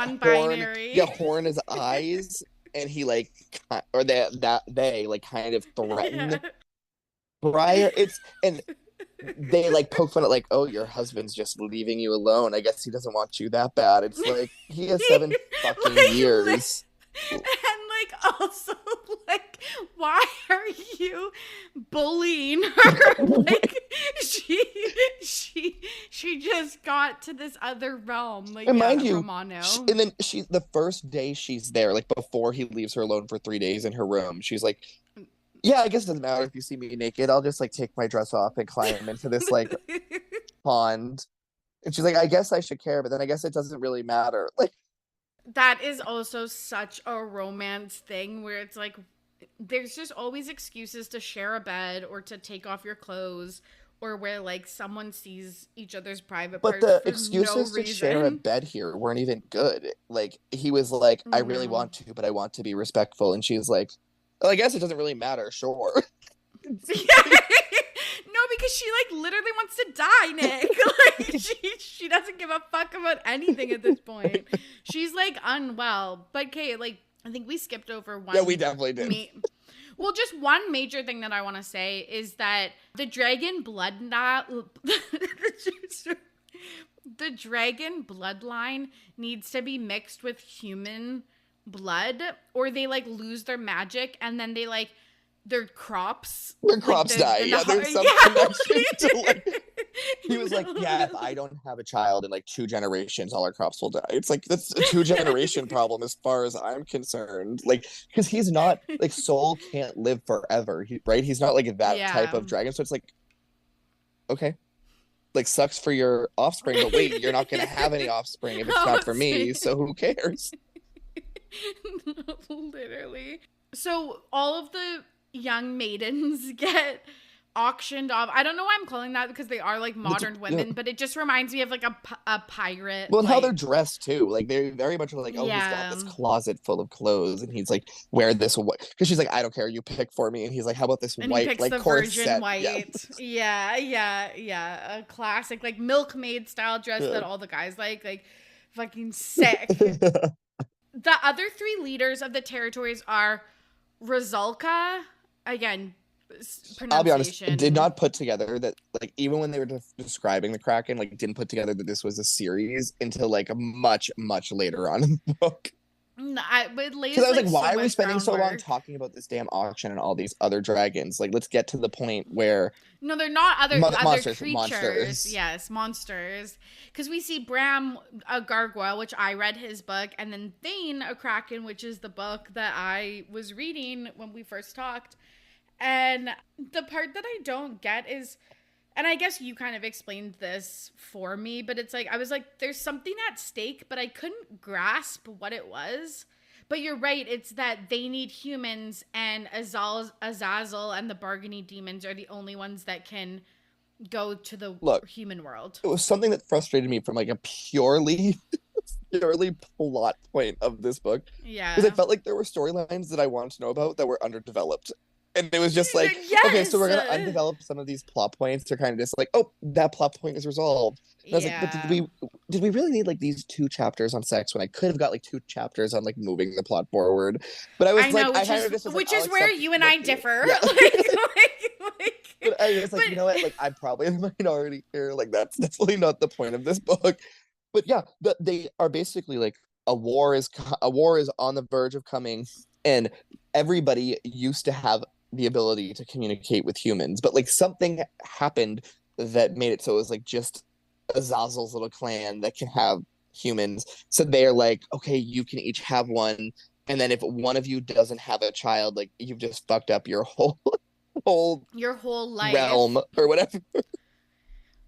his eyes, and he like, or they like kind of threaten Briar. And they like poke fun at like, oh, your husband's just leaving you alone, I guess he doesn't want you that bad. It's like, he has 7 fucking like, years. And like, also, like, why are you bullying her? Like, she just got to this other realm. Like, and mind you, Romano. and then the first day she's there, like before he leaves her alone for 3 days in her room, she's like, yeah, I guess it doesn't matter if you see me naked. I'll just like take my dress off and climb into this like pond. And she's like, I guess I should care, but then I guess it doesn't really matter. Like, that is also such a romance thing, where it's like, there's just always excuses to share a bed or to take off your clothes, or where like someone sees each other's private parts. But the for excuses no to share a bed here weren't even good. Like, he was like, I really want to, but I want to be respectful. And she's like, well, I guess it doesn't really matter, sure. No, because she like literally wants to die, Nick. Like, she doesn't give a fuck about anything at this point. She's like unwell. But Kate, like, I think we skipped over one. Yeah, we definitely did. Well, just one major thing that I want to say is that the dragon the dragon bloodline needs to be mixed with human blood, or they like lose their magic, and then they like their crops die. Yeah, there's some connection to like He was like, yeah, if No. I don't have a child in like 2 generations, all our crops will die. It's like, that's a 2 generation problem as far as I'm concerned. Like, because he's not like Soul can't live forever, right? He's not like that type Yeah. of dragon. So it's like, okay, like sucks for your offspring, but wait, you're not gonna have any offspring if it's not for me, so who cares? Literally. So all of the young maidens get auctioned off. I don't know why I'm calling that because they are like modern Yeah. women, but it just reminds me of like a pirate. Well, and how they're Like, dressed too. Like they very much are like, oh, he's got yeah. this closet full of clothes, and he's like, wear this white. Because she's like, I don't care, you pick for me, and he's like, how about this And he white picks like the virgin corset? Yeah, white. Yeah, yeah, yeah. A classic, like milkmaid style dress yeah. that all the guys like fucking sick. The other three leaders of the territories are Rosalka, again, I'll be honest, did pronunciation. not put together that like even when they were describing the Kraken, like didn't put together that this was a series until like much later on in the book. But it Because lays I was like like, so why are we much spending so long groundwork. talking about this damn auction and all these other dragons? Like, let's get to the point where No, they're not other creatures. monsters. Yes, monsters. Because we see Bram, a gargoyle, which I read his book, and then Thane, a kraken, which is the book that I was reading when we first talked. And the part that I don't get is, and I guess you kind of explained this for me, but it's like, I was like, there's something at stake, but I couldn't grasp what it was. But you're right, it's that they need humans, and Azazel and the bargaining demons are the only ones that can go to the Look, human world. it was something that frustrated me from like a purely plot point of this book because I Yeah. felt like there were storylines that I wanted to know about that were underdeveloped. And it was just like, okay, so Yes. we're gonna undevelop some of these plot points. They're kind of just like, oh, that plot point is resolved. And I was like, but did Yeah. we really need like these 2 chapters on sex when I could have got like 2 chapters on like moving the plot forward? But I was I like, know, I kind of just was like, which I'll is where accept you and what I you, differ. yeah. But I was like, you know but what? Like, I'm probably in the minority here. Like, that's definitely not the point of this book. But yeah, they are basically like a war is on the verge of coming, and everybody used to have the ability to communicate with humans, but like something happened that made it so it was like just Azazel's little clan that can have humans. So they're like, okay, you can each have one, and then if one of you doesn't have a child, like you've just fucked up your whole your whole life. realm or whatever. And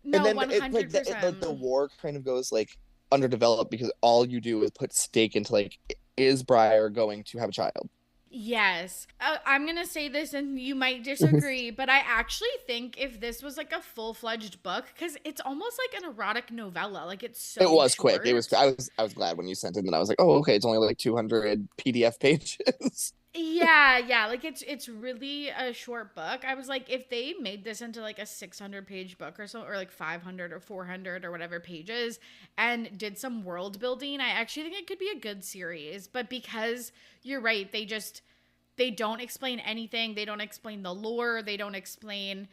No, then it's like the 100%. war kind of goes like underdeveloped because all you do is put stake into like, is Briar going to have a child? Yes. I'm going to say this and you might disagree, but I actually think if this was like a full-fledged book, because it's almost like an erotic novella. Like, it's It so was quick. It was. short. I was glad when you sent it, and I was like, oh, okay, it's only like 200 PDF pages. Yeah, yeah, like it's really a short book. I was like, if they made this into like a 600-page book or so, or like 500 or 400 or whatever pages, and did some world building, I actually think it could be a good series. But because you're right, they don't explain anything. They don't explain the lore. They don't explain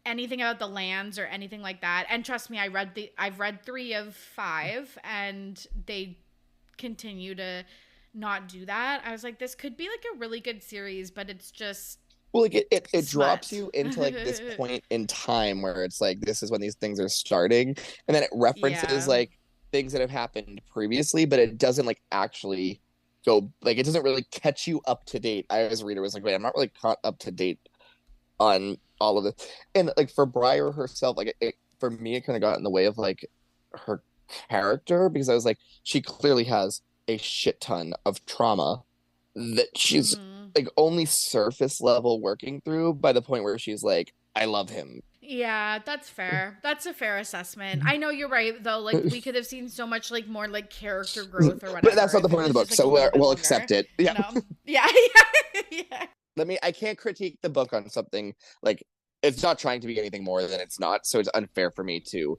anything about the lands or anything like that. And trust me, I've read 3 of 5, and they continue to not do that. I was like, this could be like a really good series, but it's just Well, like it drops smut. you into like this point in time where it's like this is when these things are starting, and then it references Yeah. like things that have happened previously, but it doesn't like actually go like it doesn't really catch you up to date. I as a reader was like, wait, I'm not really caught up to date on all of this. And like for Briar herself, like for me, it kind of got in the way of like her character because I was like, she clearly has a shit ton of trauma that she's Mm-hmm. like only surface level working through by the point where she's like, I love him. Yeah, that's fair. That's a fair assessment. I know you're right though. Like, we could have seen so much like more like character growth or But whatever that's not the if it point of the was book, just like a so little bit we'll accept longer. it. You Yeah. know? Yeah, yeah, yeah. I can't critique the book on something like it's not trying to be anything more than it's not, so it's unfair for me to.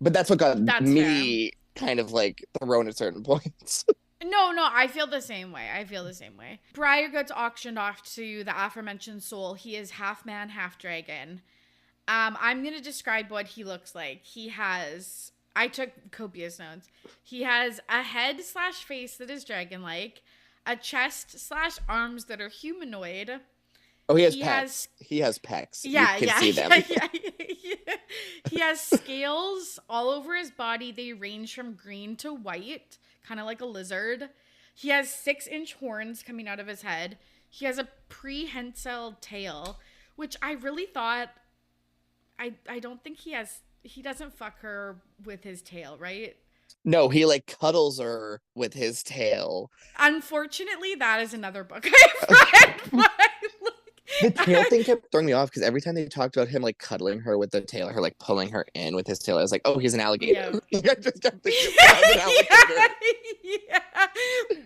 But that's what got That's fair. me kind of like thrown at certain points. No, no, I feel the same way. I feel the same way. Briar gets auctioned off to the aforementioned soul. He is half man, half dragon. I'm gonna describe what he looks like. He has. I took copious notes. He has a head slash face that is dragon like, a chest slash arms that are humanoid, Oh, he has He pecs. has He has pecs. You yeah, can yeah, see them. yeah. He has scales all over his body. They range from green to white, kind of like a lizard. He has 6-inch horns coming out of his head. He has a prehensile tail, which I really thought I don't think he doesn't fuck her with his tail, right? No, he like cuddles her with his tail. Unfortunately, that is another book I've read. But The tail like, thing kept throwing me off because every time they talked about him like cuddling her with the tail, her like pulling her in with his tail, I was like, oh, he's an alligator. yeah. I just kept thinking of an alligator. Yeah,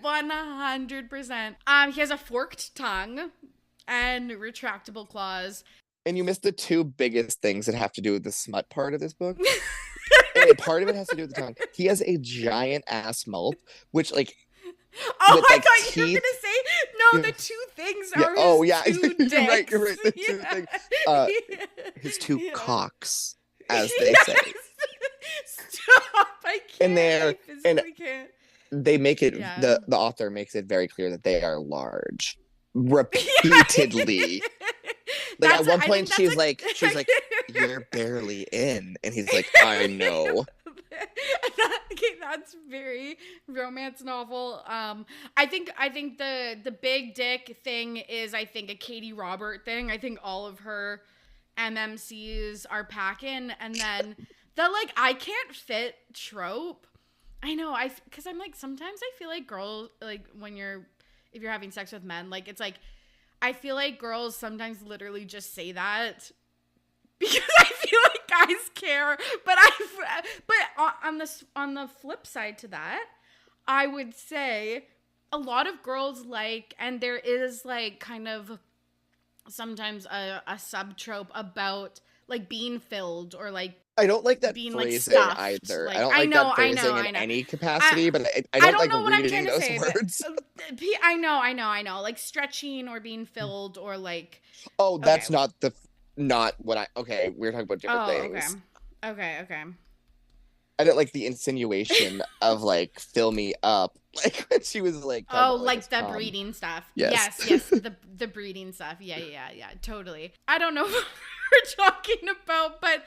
100%. He has a forked tongue and retractable claws. And you missed the two biggest things that have to do with the smut part of this book. And part of it has to do with the tongue. He has a giant ass mouth, which like Oh, with, I like, thought you were teeth. gonna say no. Yeah. The two things Yeah. are Oh his yeah. two dicks. You're right. You're right. The two Yeah. things. Yeah. His two Yeah. cocks, as they Yes. say. Stop! I can't. And they're I physically can't. they make it Yeah. the author makes it very clear that they are large repeatedly. Like at one point she's like you're barely in, and he's like, I know. Okay, that's very romance novel. I think the big dick thing is I think a Katie Robert thing. I think all of her MMCs are packing, and then the like I can't fit trope. I know because I'm like sometimes I feel like girls like if you're having sex with men, like it's like I feel like girls sometimes literally just say that because I feel like guys care, but on the flip side to that, I would say a lot of girls like, and there is like kind of sometimes a sub trope about like being filled or like I don't like that being phrasing like stuffed. either. Like, I don't like that phrasing I in know. any capacity, but I don't like know what I'm reading trying to those say, words. but I know. Like stretching or being filled or like. Oh, that's Okay. not what I. Okay, we're talking about different things. Okay. I didn't like the insinuation of like fill me up, like when she was like. Oh, like the breeding stuff. Yes. Yes. The breeding stuff. Yeah. Totally. I don't know what we're talking about, but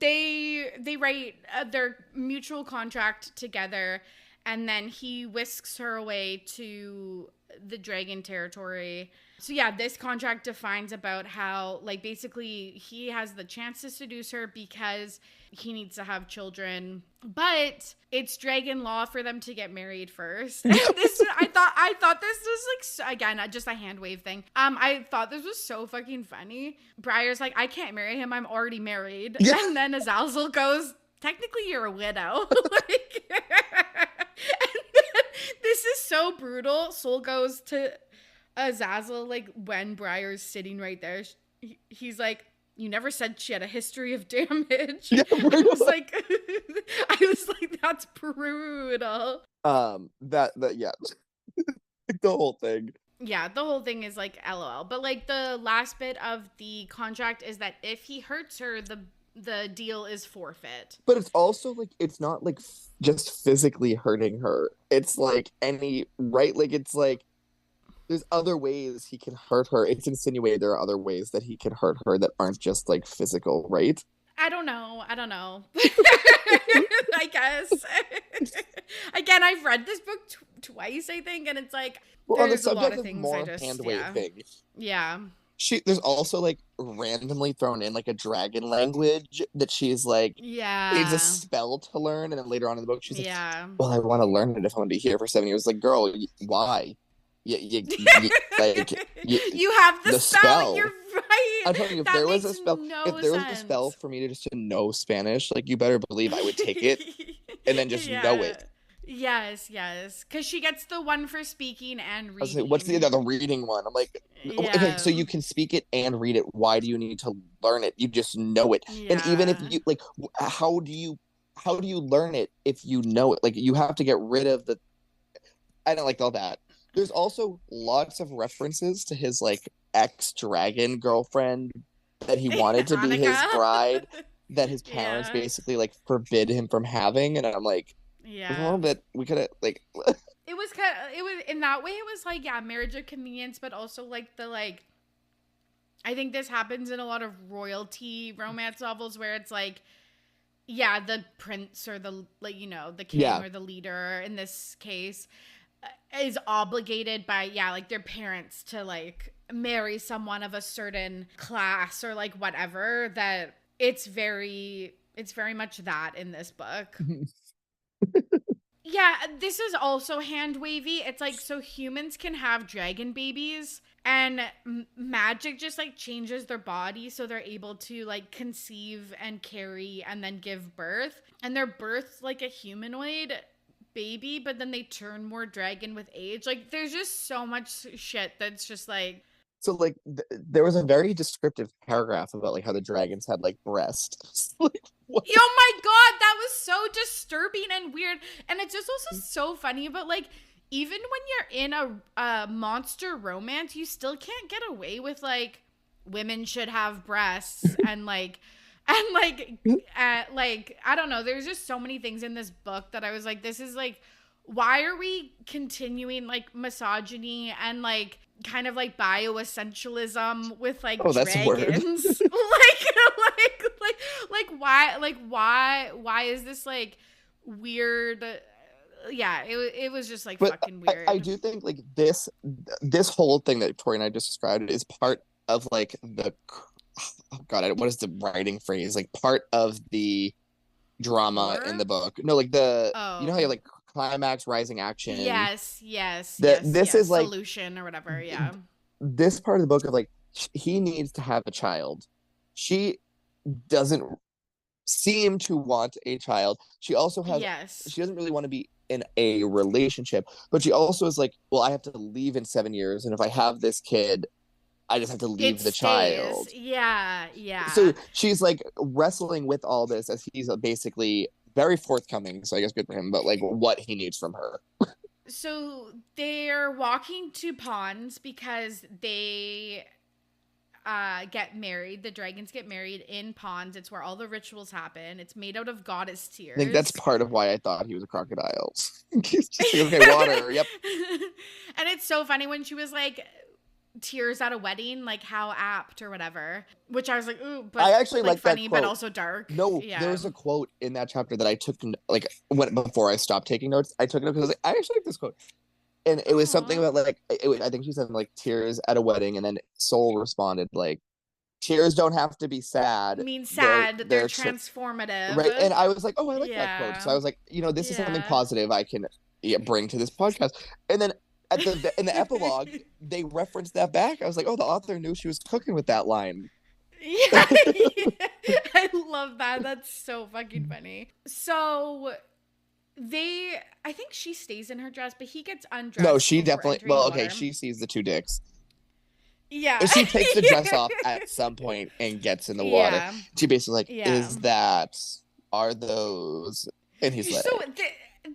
they write their mutual contract together, and then he whisks her away to the dragon territory. So yeah, this contract defines about how like basically he has the chance to seduce her because he needs to have children, but it's dragon law for them to get married first. And I thought this was like again just a hand wave thing. I thought this was so fucking funny. Briar's like, I can't marry him, I'm already married. Yeah. And then Azazel goes, technically you're a widow. Like, and then, this is so brutal. Soul goes to Azazel like when Briar's sitting right there. He's like, you never said she had a history of damage. Yeah, I was like, that's brutal. That yeah, the whole thing. Yeah, the whole thing is like LOL. But like the last bit of the contract is that if he hurts her, the deal is forfeit. But it's also like it's not like just physically hurting her. It's like it's like there's other ways he can hurt her. It's insinuated there are other ways that he can hurt her that aren't just like physical, right? I don't know. I guess. Again, I've read this book twice, I think, and it's like on the there's a lot subject of things more I just hand yeah. waving. Yeah. There's also like randomly thrown in like a dragon language that she's like needs a spell to learn, and then later on in the book she's like, well, I want to learn it if I'm gonna be here for 7 years. Like, girl, why? You have the spell. You're right. I'm telling you, if there was a spell, if there was a spell for me to just to know Spanish, like you better believe I would take it and then just know it. Yes, because she gets the one for speaking and reading. I was like, what's the reading one? I'm like, okay, so you can speak it and read it. Why do you need to learn it? You just know it. Yeah. And even if you like, how do you learn it if you know it? Like, you have to get rid of the. I don't like all that. There's also lots of references to his like ex-dragon girlfriend that he wanted to be his bride, that his parents basically like forbid him from having, and I'm like, a little bit. We could have like. It was in that way. It was like marriage of convenience, but also like the like I think this happens in a lot of royalty romance novels where it's like, yeah, the prince or the, like, you know, the king or the leader in this case is obligated by, like, their parents to, like, marry someone of a certain class or, like, whatever, that it's very much that in this book. Yeah, this is also hand wavy. It's like, so humans can have dragon babies, and magic just, like, changes their body so they're able to, like, conceive and carry and then give birth. And they're birthed like a humanoid baby, but then they turn more dragon with age. Like, there's just so much shit that's just like... So, like, there was a very descriptive paragraph about, like, how the dragons had, like, breasts. Like, what? Oh my god, that was so disturbing and weird. And it's just also so funny about, like, even when you're in a monster romance, you still can't get away with, like, women should have breasts and, like, I don't know. There's just so many things in this book that I was like, this is, like, why are we continuing, like, misogyny and, like, kind of, like, bioessentialism with, like, dragons? Why is this, like, weird? Yeah, it was just, like, fucking weird. I do think, like, this whole thing that Tori and I just described is part of, like, oh god, what is the writing phrase? Like, part of the drama in the book. No, like, you know how you, like, climax, rising action. Yes. This is, like, solution or whatever. Yeah. This part of the book of, like, he needs to have a child. She doesn't seem to want a child. She also has. Yes. She doesn't really want to be in a relationship, but she also is like, well, I have to leave in 7 years, and if I have this kid, I just have to leave the child. Yeah. So she's, like, wrestling with all this as he's basically very forthcoming. So I guess good for him, but, like, what he needs from her. So they're walking to ponds because they get married. The dragons get married in ponds. It's where all the rituals happen. It's made out of goddess tears. I think that's part of why I thought he was a crocodile. He's just like, okay, water. Yep. And it's so funny when she was like, tears at a wedding, like, how apt or whatever, which I was like, ooh, but I actually like funny, but also dark. No, there was a quote in that chapter that I took, like, before I stopped taking notes. I took it because I was like, I actually like this quote. And it was something about, like, I think she said, like, tears at a wedding, and then Soul responded, like, tears don't have to be sad. Mean sad. They're transformative. Right. And I was like, oh, I like that quote. So I was like, you know, this is something positive I can bring to this podcast. And then in the epilogue, they referenced that back. I was like, oh, the author knew she was cooking with that line. Yeah. I love that. That's so fucking funny. So I think she stays in her dress, but he gets undressed. No, she definitely, well, okay, she sees the 2 dicks. Yeah. She takes the dress off at some point and gets in the water. She basically like, are those? And he's like, so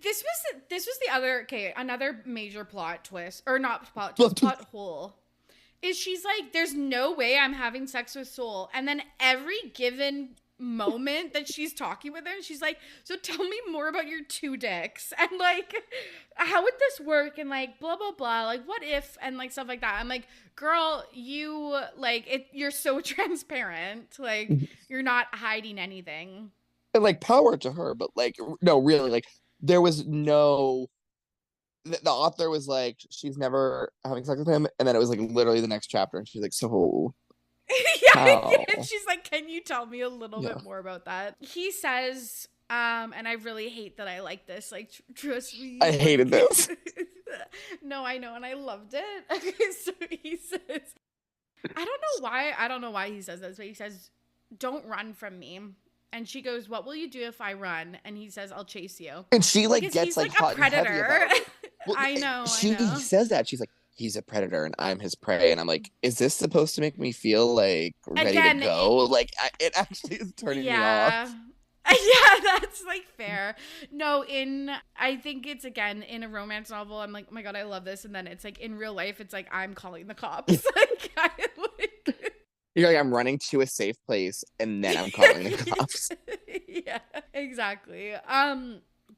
this was the other, another major plot twist, or not plot twist, plot hole, is she's like, there's no way I'm having sex with Soul. And then every given moment that she's talking with her, she's like, so tell me more about your 2 dicks, and, like, how would this work, and, like, blah blah blah, like, what if, and, like, stuff like that. I'm like, girl, you, like, you're so transparent, like, you're not hiding anything. And, like, power to her, but, like, no, really, like, there was no, the author was like, she's never having sex with him, and then it was, like, literally the next chapter, and she's like, so she's like, can you tell me a little bit more about that? He says, and I really hate that I like this, like, trust me, I hated this. No, I know, and I loved it. Okay, so he says, I don't know why he says this, but he says, don't run from me. And she goes, what will you do if I run? And he says, I'll chase you. And she, like, because gets, like, hot a predator. And heavy about it. Well, I know. She says that. She's like, he's a predator and I'm his prey. And I'm like, is this supposed to make me feel, like, ready to go? Like, it actually is turning me off. Yeah, that's, like, fair. No, I think it's, again, in a romance novel, I'm like, oh my god, I love this. And then it's like, in real life, it's like, I'm calling the cops. You're like, I'm running to a safe place and then I'm calling the cops. Yeah, exactly.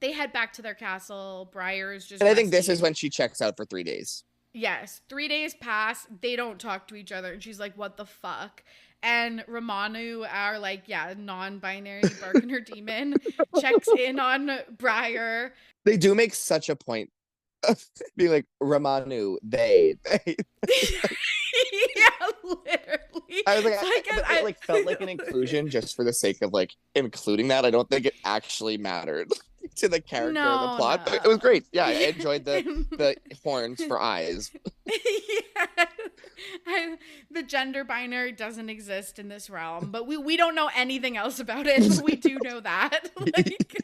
They head back to their castle. Briar's just And I think this is when she checks out for 3 days. Yes, 3 days pass. They don't talk to each other. And she's like, what the fuck? And Romanu, our like, yeah, non-binary Barkener demon, checks in on Briar. They do make such a point of being like, Romanu, they. Yeah, literally. I was like, So it like felt like an inclusion just for the sake of like including that. I don't think it actually mattered to the character or the plot, but it was great. Yeah, I enjoyed the horns for eyes. Yeah. The gender binary doesn't exist in this realm, but we don't know anything else about it. But we do know that. Like,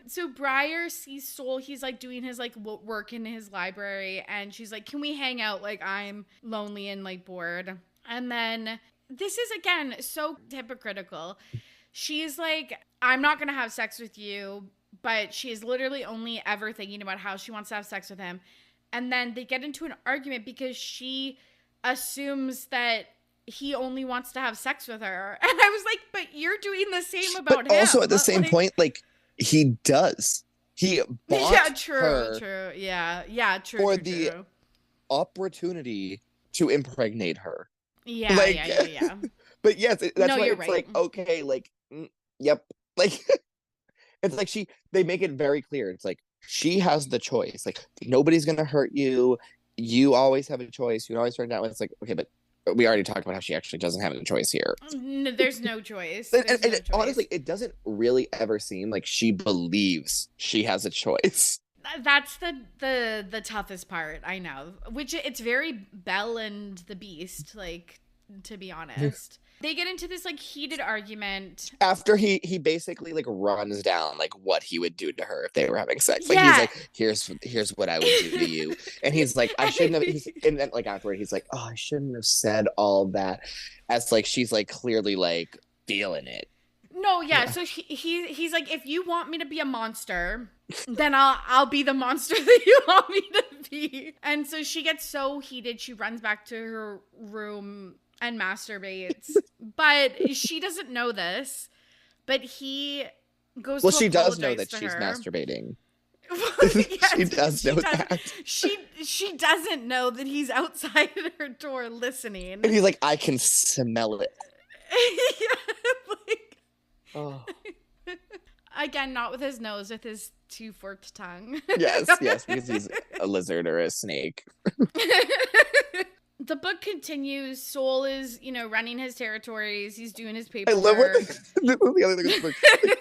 so Briar sees Soul. He's like doing his like work in his library, and she's like, "Can we hang out? Like, I'm lonely and like bored." And then this is again so hypocritical. She's like, "I'm not gonna have sex with you," but she is literally only ever thinking about how she wants to have sex with him. And then they get into an argument because she assumes that he only wants to have sex with her. And I was like, but you're doing the same about but him. Also at the same like, point, like he does. He bought true. Yeah, true. For true, the true. opportunity to impregnate her. Yeah, like, yeah. But yes, that's why it's right. like, okay, like, yep. Like, it's like they make it very clear. It's like, she has the choice. Like, nobody's going to hurt you. You always have a choice. You always turn down. It's like, okay, but we already talked about how she actually doesn't have a choice here. No, there's no choice. And honestly, it doesn't really ever seem like she believes she has a choice. That's the toughest part, I know. Which it's very Belle and the Beast, like, to be honest. They get into this like heated argument after he basically like runs down like what he would do to her if they were having sex. Like, yeah. he's like, here's what I would do to you, and he's like, I shouldn't have. And then like afterward, he's like, oh, I shouldn't have said all that. As like she's like clearly like feeling it. No, yeah. So he's like, if you want me to be a monster, then I'll be the monster that you want me to be. And so she gets so heated, she runs back to her room and masturbates. But she doesn't know this. But he goes. Well, to she does know apologize that to she's her. masturbating. Yes, she does know that. She doesn't know that he's outside her door listening. And he's like, I can smell it. Yeah, like, oh. Again, not with his nose, with his two-forked tongue. Yes, because he's a lizard or a snake. The book continues. Soul is, running his territories. He's doing his paperwork. I love what the other thing is like,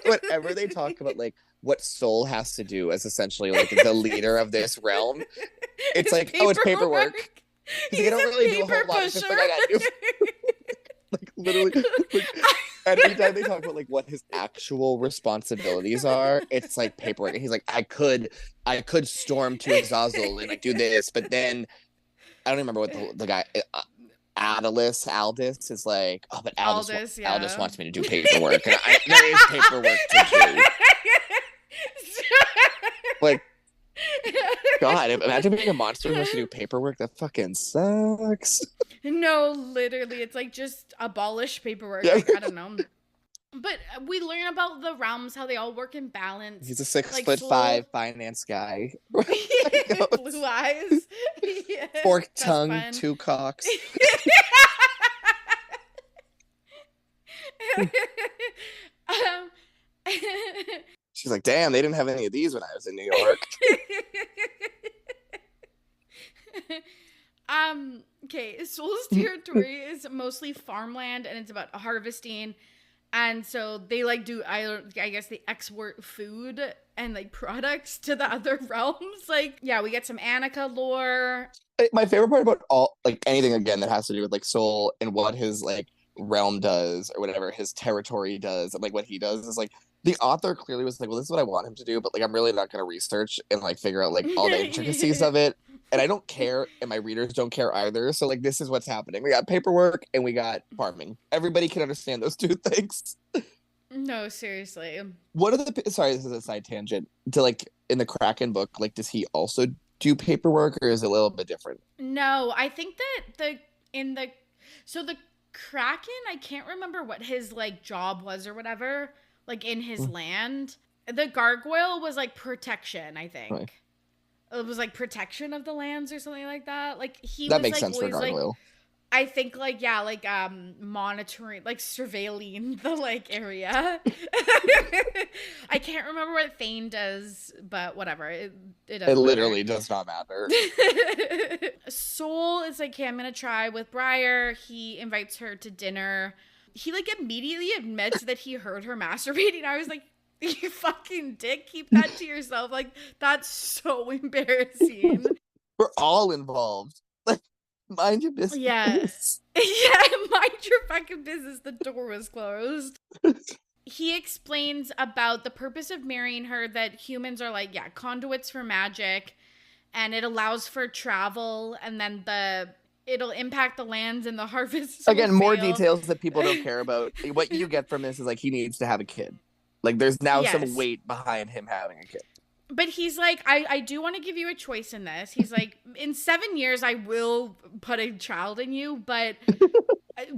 whatever they talk about, like what Soul has to do as essentially like the leader of this realm. It's like, oh, it's paperwork. He's like, I don't really do a whole lot. It's just like I gotta do. Like literally. And anytime they talk about like what his actual responsibilities are, it's like paperwork. And he's like, I could storm to Azazel and like do this, but then I don't remember what the guy Aldous is like. Oh, but Aldous wants me to do paperwork, and there is paperwork to do. Like, God, imagine being a monster who has to do paperwork. That fucking sucks. No, literally, it's like just abolish paperwork. Yeah. Like, I don't know. But we learn about the realms, how they all work in balance. He's a 6'5" finance guy. Blue eyes. Yeah, forked tongue, two cocks. She's like, damn, they didn't have any of these when I was in New York. Okay, Soul's territory is mostly farmland, and it's about harvesting. And so they like do, I guess they export food and like products to the other realms. Like, yeah, we get some Annika lore. My favorite part about all like anything again that has to do with like Soul and what his like realm does or whatever his territory does and like what he does is like the author clearly was like, well, this is what I want him to do, but like I'm really not going to research and like figure out like all the intricacies of it. And I don't care, and my readers don't care either. So like this is what's happening. We got paperwork and we got farming. Everybody can understand those two things. No, seriously. What are sorry, this is a side tangent. To like in the Kraken book, like does he also do paperwork or is it a little bit different? No, I think that the Kraken, I can't remember what his like job was or whatever, like in his land. The gargoyle was like protection, I think. Right. it was like protection of the lands or something like that. Like he That was makes like sense for always like, Gargoyle. I think like yeah, like monitoring, like surveilling the like area. I can't remember what Thane does, but whatever. It It doesn't matter. literally does not matter. Soul is like, okay, I'm gonna try with Briar. He invites her to dinner. He like immediately admits that he heard her masturbating. I was like, you fucking dick, keep that to yourself. Like, that's so embarrassing. We're all involved. Like, mind your business. Yeah. Yeah, mind your fucking business. The door was closed. He explains about the purpose of marrying her, that humans are like, yeah, conduits for magic, and it allows for travel, and then it'll impact the lands and the harvests. Again, more details that people don't care about. What you get from this is like he needs to have a kid. Like there's now some weight behind him having a kid. But he's like, I do want to give you a choice in this. He's like, in 7 years, I will put a child in you, but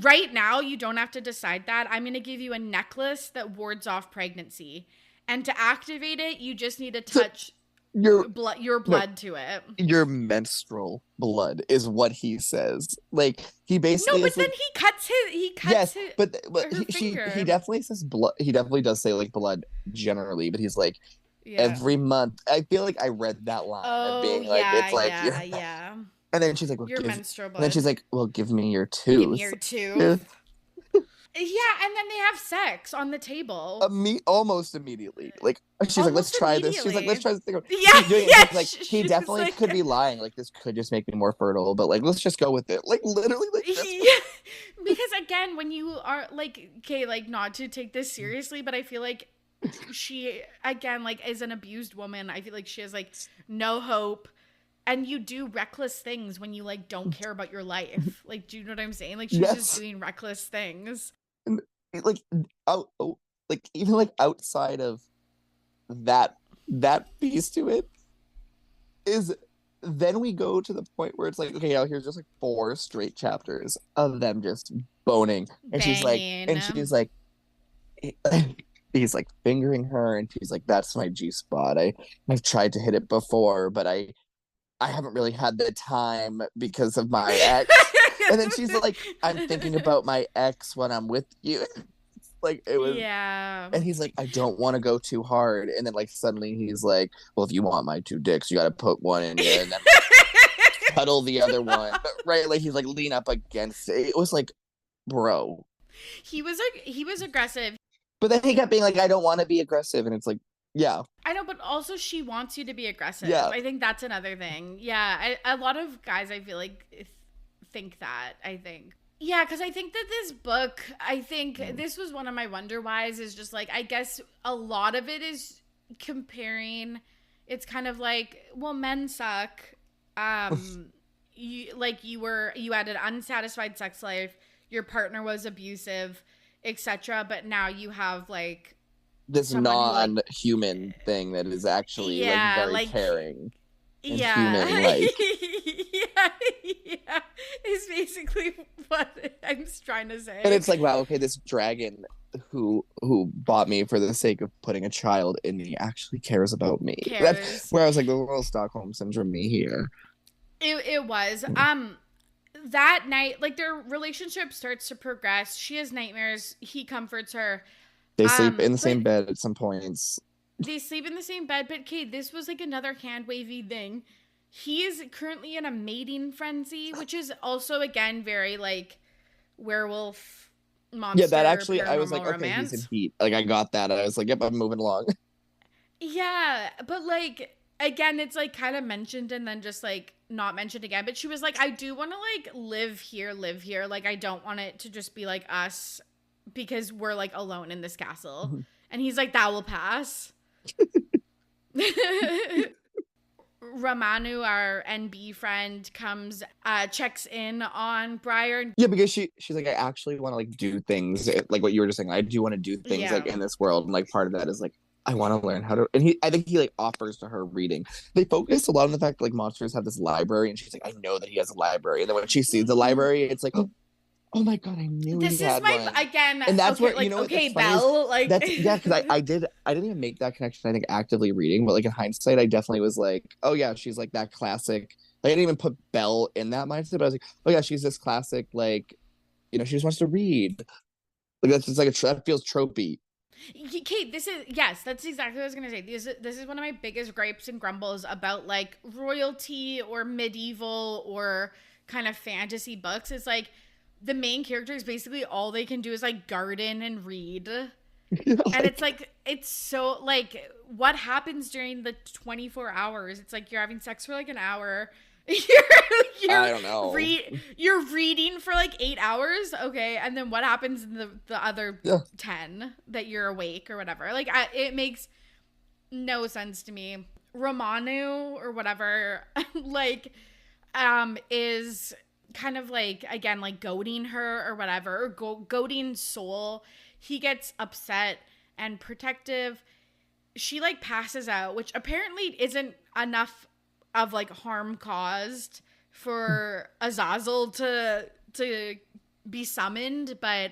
right now, you don't have to decide that. I'm going to give you a necklace that wards off pregnancy. And to activate it, you just need to touch your blood to it. Your menstrual blood is what he says. Like, he basically... No, but then he cuts yes, his, but he definitely says blood. He definitely does say, like, blood generally, but he's like, every month. I feel like I read that line of being like, it's like... Yeah. And then she's like, well, your menstrual blood. And then she's like, well, give me your tooth. Give me your tooth. Yeah, and then they have sex on the table. Almost immediately. Like, she's like, let's try this. She's like, let's try this thing. Yeah. Like, he definitely could be lying. Like, this could just make me more fertile, but like, let's just go with it. Like, literally, like, yeah. Because again, when you are like, okay, like, not to take this seriously, but I feel like she, again, like, is an abused woman. I feel like she has like no hope. And you do reckless things when you like don't care about your life. Like, do you know what I'm saying? Like, she's just doing reckless things. And, like, like even like outside of that piece to it is, then we go to the point where it's like, okay, now here's just like 4 straight chapters of them just boning, and she's like, he's like fingering her, and she's like, that's my G spot. I've tried to hit it before, but I haven't really had the time because of my ex. And then she's like, I'm thinking about my ex when I'm with you. Like, it was... Yeah. And he's like, I don't want to go too hard. And then, like, suddenly he's like, well, if you want my 2 dicks, you got to put one in you and then like, cuddle the other one. Right? Like, he's like, lean up against it. It was like, bro. He was aggressive. But then he kept being like, I don't want to be aggressive. And it's like, yeah. I know, but also she wants you to be aggressive. Yeah. I think that's another thing. Yeah, a lot of guys, I feel like, think that, I think. Yeah, because I think that this book, this was one of my wonder whys, is just like, I guess a lot of it is comparing, it's kind of like, well, men suck. You had an unsatisfied sex life, your partner was abusive, etc. But now you have like this non-human thing that is actually very caring and human-like. Yeah, is basically what I'm trying to say. And it's like, wow, okay, this dragon who bought me for the sake of putting a child in me actually cares about me. That's where I was like, the little Stockholm syndrome me here. It was. That night, like, their relationship starts to progress. She has nightmares. He comforts her. They sleep in the same bed at some points. They sleep in the same bed, but Kate, this was like another hand-wavy thing. He is currently in a mating frenzy, which is also, again, very like werewolf monster. Yeah, that actually, I was like, romance. Okay, he's in heat. Like, I got that. I was like, yep, I'm moving along. Yeah, but like, again, it's like kind of mentioned and then just like not mentioned again. But she was like, I do want to like live here. Like, I don't want it to just be like us because we're like alone in this castle. Mm-hmm. And he's like, that will pass. Ramanu, our NB friend, comes, checks in on Briar. Yeah, because she's like, I actually want to like do things like what you were just saying. I do want to do things like in this world, and like part of that is like I want to learn how to. And I think he like offers to her reading. They focus a lot on the fact that like monsters have this library, and she's like, I know that he has a library. And then when she sees the library, it's like, Oh my god, I knew This he is had my, one. again, And that's okay, where, you like, know what, okay, that's funny is Belle, like. that's yeah, because I didn't even make that connection, I think, actively reading, but like in hindsight, I definitely was like, oh yeah, she's like that classic. Like, I didn't even put Belle in that mindset, but I was like, oh yeah, she's this classic, like, she just wants to read. Like that's just like that feels tropey. Kate, this is, yes, that's exactly what I was gonna say. This is one of my biggest gripes and grumbles about like royalty or medieval or kind of fantasy books. Is like the main characters basically all they can do is like garden and read. And it's like, it's so like, what happens during the 24 hours? It's like you're having sex for like an hour. I don't know. You're reading for like 8 hours, okay, and then what happens in the other 10 that you're awake or whatever? Like, it makes no sense to me. Romanu or whatever, like, is kind of like, again, like goading her or whatever, or goading Soul. He gets upset and protective. She like passes out, which apparently isn't enough of like harm caused for Azazel to be summoned, but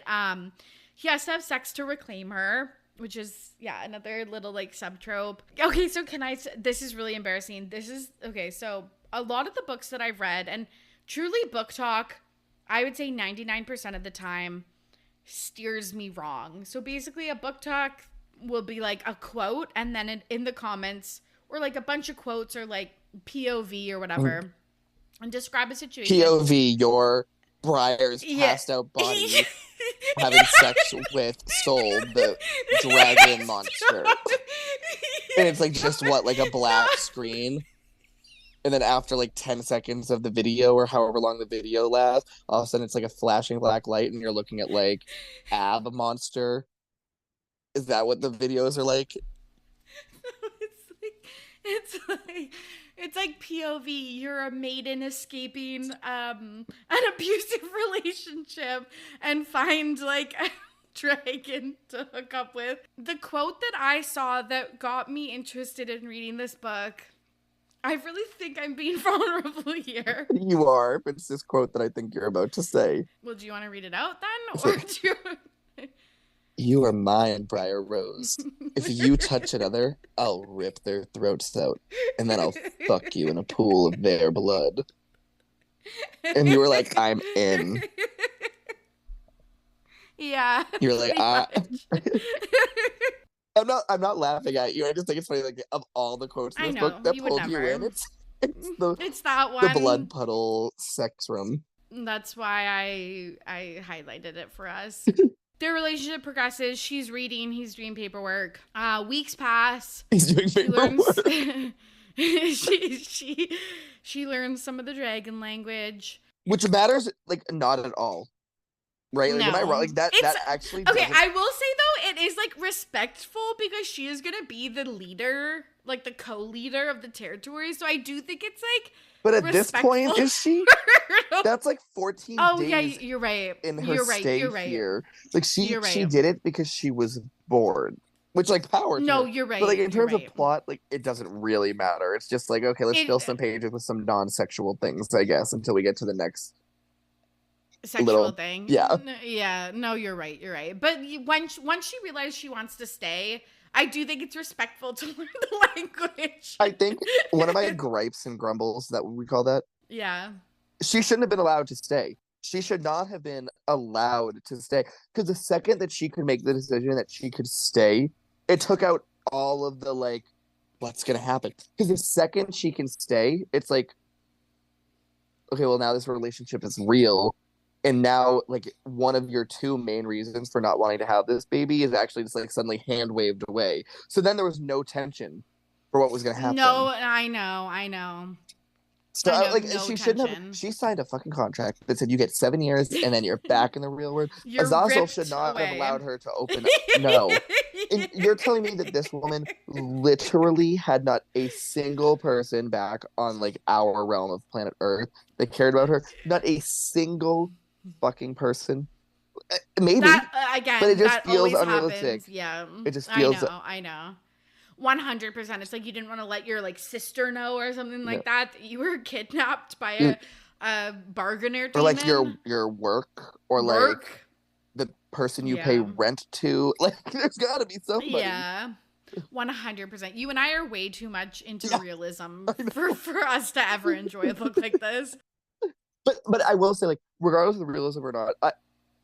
he has to have sex to reclaim her, which is, yeah, another little like subtrope. Okay, so this is really embarrassing. This is okay, so a lot of the books that I've read, and truly book talk, I would say 99% of the time steers me wrong. So basically a book talk will be like a quote, and then in the comments, or like a bunch of quotes, or like POV or whatever, and describe a situation. POV, your Briar's passed out body having sex with Soul, the dragon monster. And it's like just what, like a black screen? And then after like 10 seconds of the video, or however long the video lasts, all of a sudden it's like a flashing black light and you're looking at like Ab monster. Is that what the videos are like? It's like POV, you're a maiden escaping an abusive relationship and find like a dragon to hook up with. The quote that I saw that got me interested in reading this book, I really think I'm being vulnerable here. You are, but it's this quote that I think you're about to say. Well, do you want to read it out then? Or do you... You are mine, Briar Rose. If you touch another, I'll rip their throats out, and then I'll fuck you in a pool of their blood. And you were like, I'm in. Yeah. You're like, I'm not laughing at you. I just think it's funny, like, of all the quotes in this book that pulled you in, it's that one. The blood puddle sex room. That's why I highlighted it for us. Their relationship progresses. She's reading. He's doing paperwork. Weeks pass. He's doing paperwork. She learns some of the dragon language, which matters like not at all, right? Like, no. am I wrong? Like that actually. Okay, I will say though, it is like respectful because she is gonna be the leader, like the co-leader of the territory. So I do think it's like. But at this point, is she? That's like 14 days. Oh yeah, you're right. In her stay here, like she did it because she was bored, which like power. No, you're right. But like in terms of plot, like it doesn't really matter. It's just like, okay, let's fill some pages with some non-sexual things, I guess, until we get to the next sexual thing. Yeah. Yeah. No, you're right. You're right. But once she realized she wants to stay, I do think it's respectful to learn the language. I think one of my gripes and grumbles, that we call that. Yeah. She shouldn't have been allowed to stay. She should not have been allowed to stay. Because the second that she could make the decision that she could stay, it took out all of the, like, what's going to happen? Because the second she can stay, it's like, okay, well, now this relationship is real. And now, like, one of your two main reasons for not wanting to have this baby is actually just, like, suddenly hand-waved away. So then there was no tension for what was going to happen. No, I know. So, like, she shouldn't have... She signed a fucking contract that said you get 7 years and then you're back in the real world. Azazel should not have allowed her to open up. No. And you're telling me that this woman literally had not a single person back on, like, our realm of planet Earth that cared about her? Not a single fucking person. Maybe. Again, but it just feels unrealistic. Happens. Yeah. It just feels... I know. 100%. It's like you didn't want to let your like sister know or something like that you were kidnapped by a bargainer or like demon. your work, or like Work. the person you pay Yeah. rent to. Like, there's got to be somebody. Yeah. 100%. You and I are way too much into Yeah, realism I know. for us to ever enjoy a book like this. But I will say, like, regardless of the realism or not,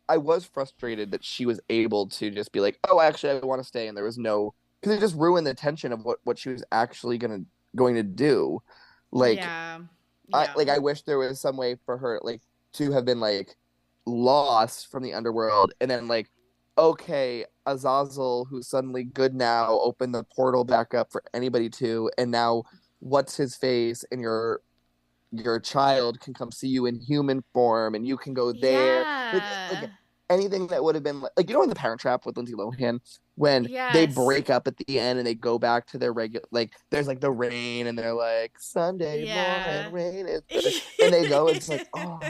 I was frustrated that she was able to just be like, oh, actually, I want to stay, and there was no, because it just ruined the tension of what she was actually going to do. Like, Yeah. Yeah. I wish there was some way for her like to have been like lost from the underworld, and then like, okay, Azazel, who's suddenly good now, opened the portal back up for anybody to, and now what's his face, and your child can come see you in human form, and you can go there. Like Yeah. anything that would have been like, in the Parent Trap with Lindsay Lohan, when they Yes. break up at the end and they go back to their regular, like, there's like the rain, and they're like, Sunday morning Yeah. rain is better. And they go, it's like, oh,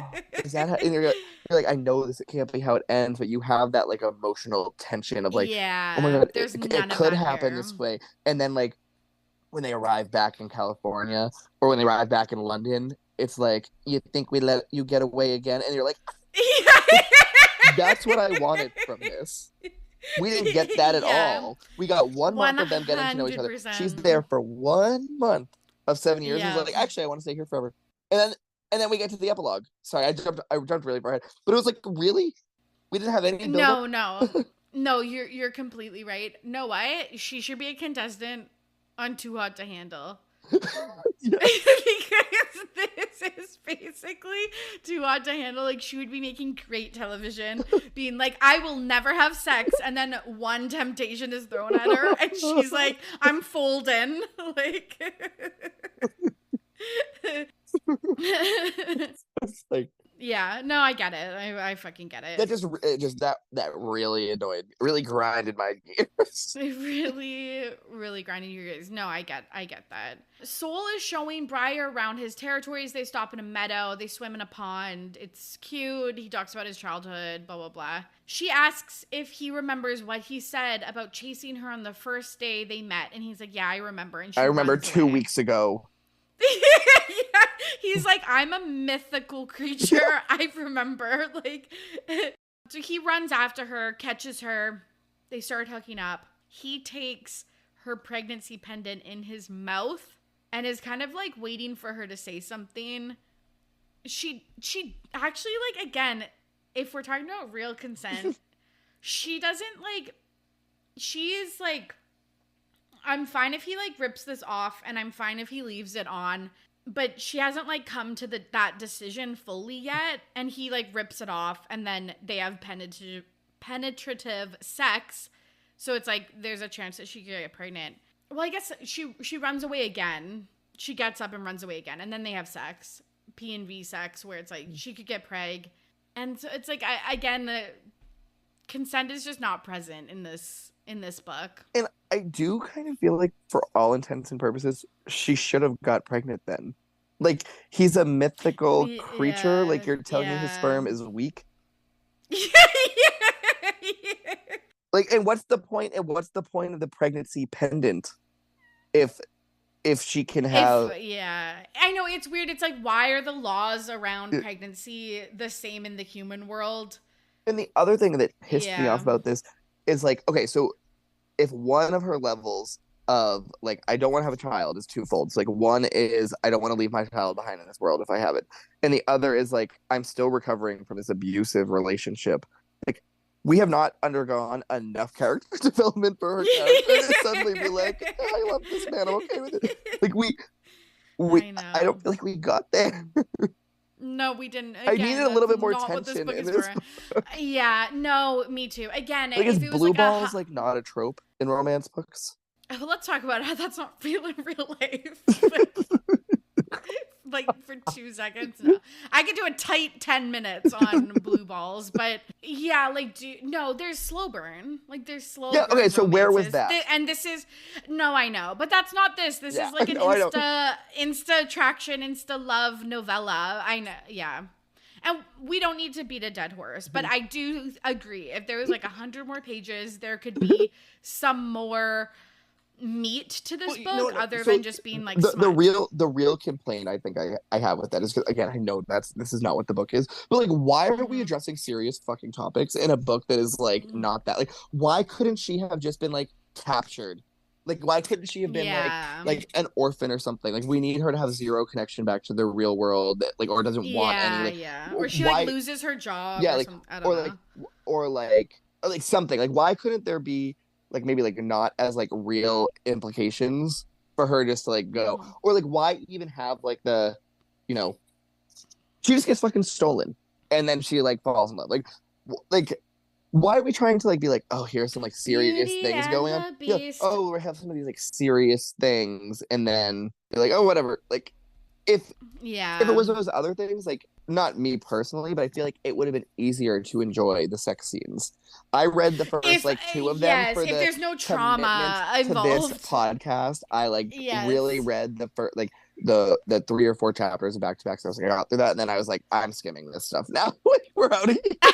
is that how? And you're like, I know this, it can't be how it ends, but you have that like emotional tension of like, oh my Yeah. god, There's it none of could that happen here. this way. And then like when they arrive back in California, or when they arrive back in London, it's like, you think we let you get away again, and you're like, that's what I wanted from this. We didn't get that at Yeah. all. We got 1 month of them getting to know each other. She's 100%. there for 1 month of 7 years. And Yeah. was like, actually, I want to stay here forever. And then we get to the epilogue. Sorry, I jumped really far ahead. But it was like, really? We didn't have any build up. No, you're completely right. No, what? She should be a contestant on Too Hot to Handle. Yes. Because this is basically Too Hot to Handle. Like, she would be making great television, being like, I will never have sex, and then one temptation is thrown at her, and she's like, I'm folding. Like, It's like, yeah, no, I get it. I fucking get it. that really annoyed me. Really grinded my gears. It really, really grinding your gears. No, I get that. Soul is showing Briar around his territories. They stop in a meadow. They swim in a pond. It's cute. He talks about his childhood, blah, blah, blah. She asks if he remembers what he said about chasing her on the first day they met. And he's like, yeah, I remember. And she I remember runs 2 away. weeks ago. Yeah, he's like, I'm a mythical creature. I remember. Like, so he runs after her, catches her. They start hooking up. He takes her pregnancy pendant in his mouth and is kind of like waiting for her to say something. She actually, like, again, if we're talking about real consent, she doesn't like, she is like, I'm fine if he like rips this off, and I'm fine if he leaves it on, but she hasn't like come to that decision fully yet, and he like rips it off, and then they have penetrative sex, so it's like there's a chance that she could get pregnant. Well, I guess she runs away again. She gets up and runs away again, and then they have sex, P&V sex, where it's like she could get preg, and so it's like the consent is just not present in this book. And I do kind of feel like, for all intents and purposes, she should have got pregnant then. Like, he's a mythical creature. Like, you're telling me his sperm is weak. Yeah. Like, and what's the point? And what's the point of the pregnancy pendant if she can have? I know, it's weird. It's like, why are the laws around pregnancy the same in the human world? And the other thing that pissed me off about this is like, okay, so if one of her levels of like, I don't want to have a child, is twofold. So like, one is, I don't want to leave my child behind in this world if I have it, and the other is like, I'm still recovering from this abusive relationship. Like, we have not undergone enough character development for her character to suddenly be like, I love this man, I'm okay with it. Like, I don't feel like we got there. No, we didn't. Again, I needed a little bit more tension in this. Yeah, no, me too. Again, like, is blue balls like not a trope in romance books? Well, let's talk about how that's not real in real life. Like, for 2 seconds. No. I could do a tight 10 minutes on blue balls, but yeah, like, there's slow burn. Like, there's slow burn. Yeah, okay, so where was that? And this is, no, I know, but that's not this. This is like an Insta attraction, Insta love novella. I know, yeah. And we don't need to beat a dead horse, but I do agree. If there was like 100 more pages, there could be some more meat to this Well, book no. other So than just being like the smut. real complaint I think I have with that is because again I know this is not what the book is, but like why are we Mm-hmm. addressing serious fucking topics in a book that is like not that, like why couldn't she have just been like captured, like why couldn't she have been Yeah. like an orphan or something, like we need her to have zero connection back to the real world, like or doesn't want any, Yeah, like yeah. Or she like why, loses her job yeah, or like something. I don't or know. like something like why couldn't there be like maybe like not as like real implications for her just to like go, Mm-hmm. or like why even have like the, you know, she just gets fucking stolen and then she like falls in love, like why are we trying to like be like, oh, here's some like serious Beauty things and going on, the yeah, Beast. oh, we have some of these like serious things and then they're like, oh, whatever, like if it Yeah. was those other things, like not me personally, but I feel like it would have been easier to enjoy the sex scenes. I read the first If like two of them yes, for if the there's no commitment trauma to this involved. podcast. I like really Yes. read the first like the 3 or 4 chapters back to back. So I was like, I got through that, and then I was like, I'm skimming this stuff now. Like we're out of here.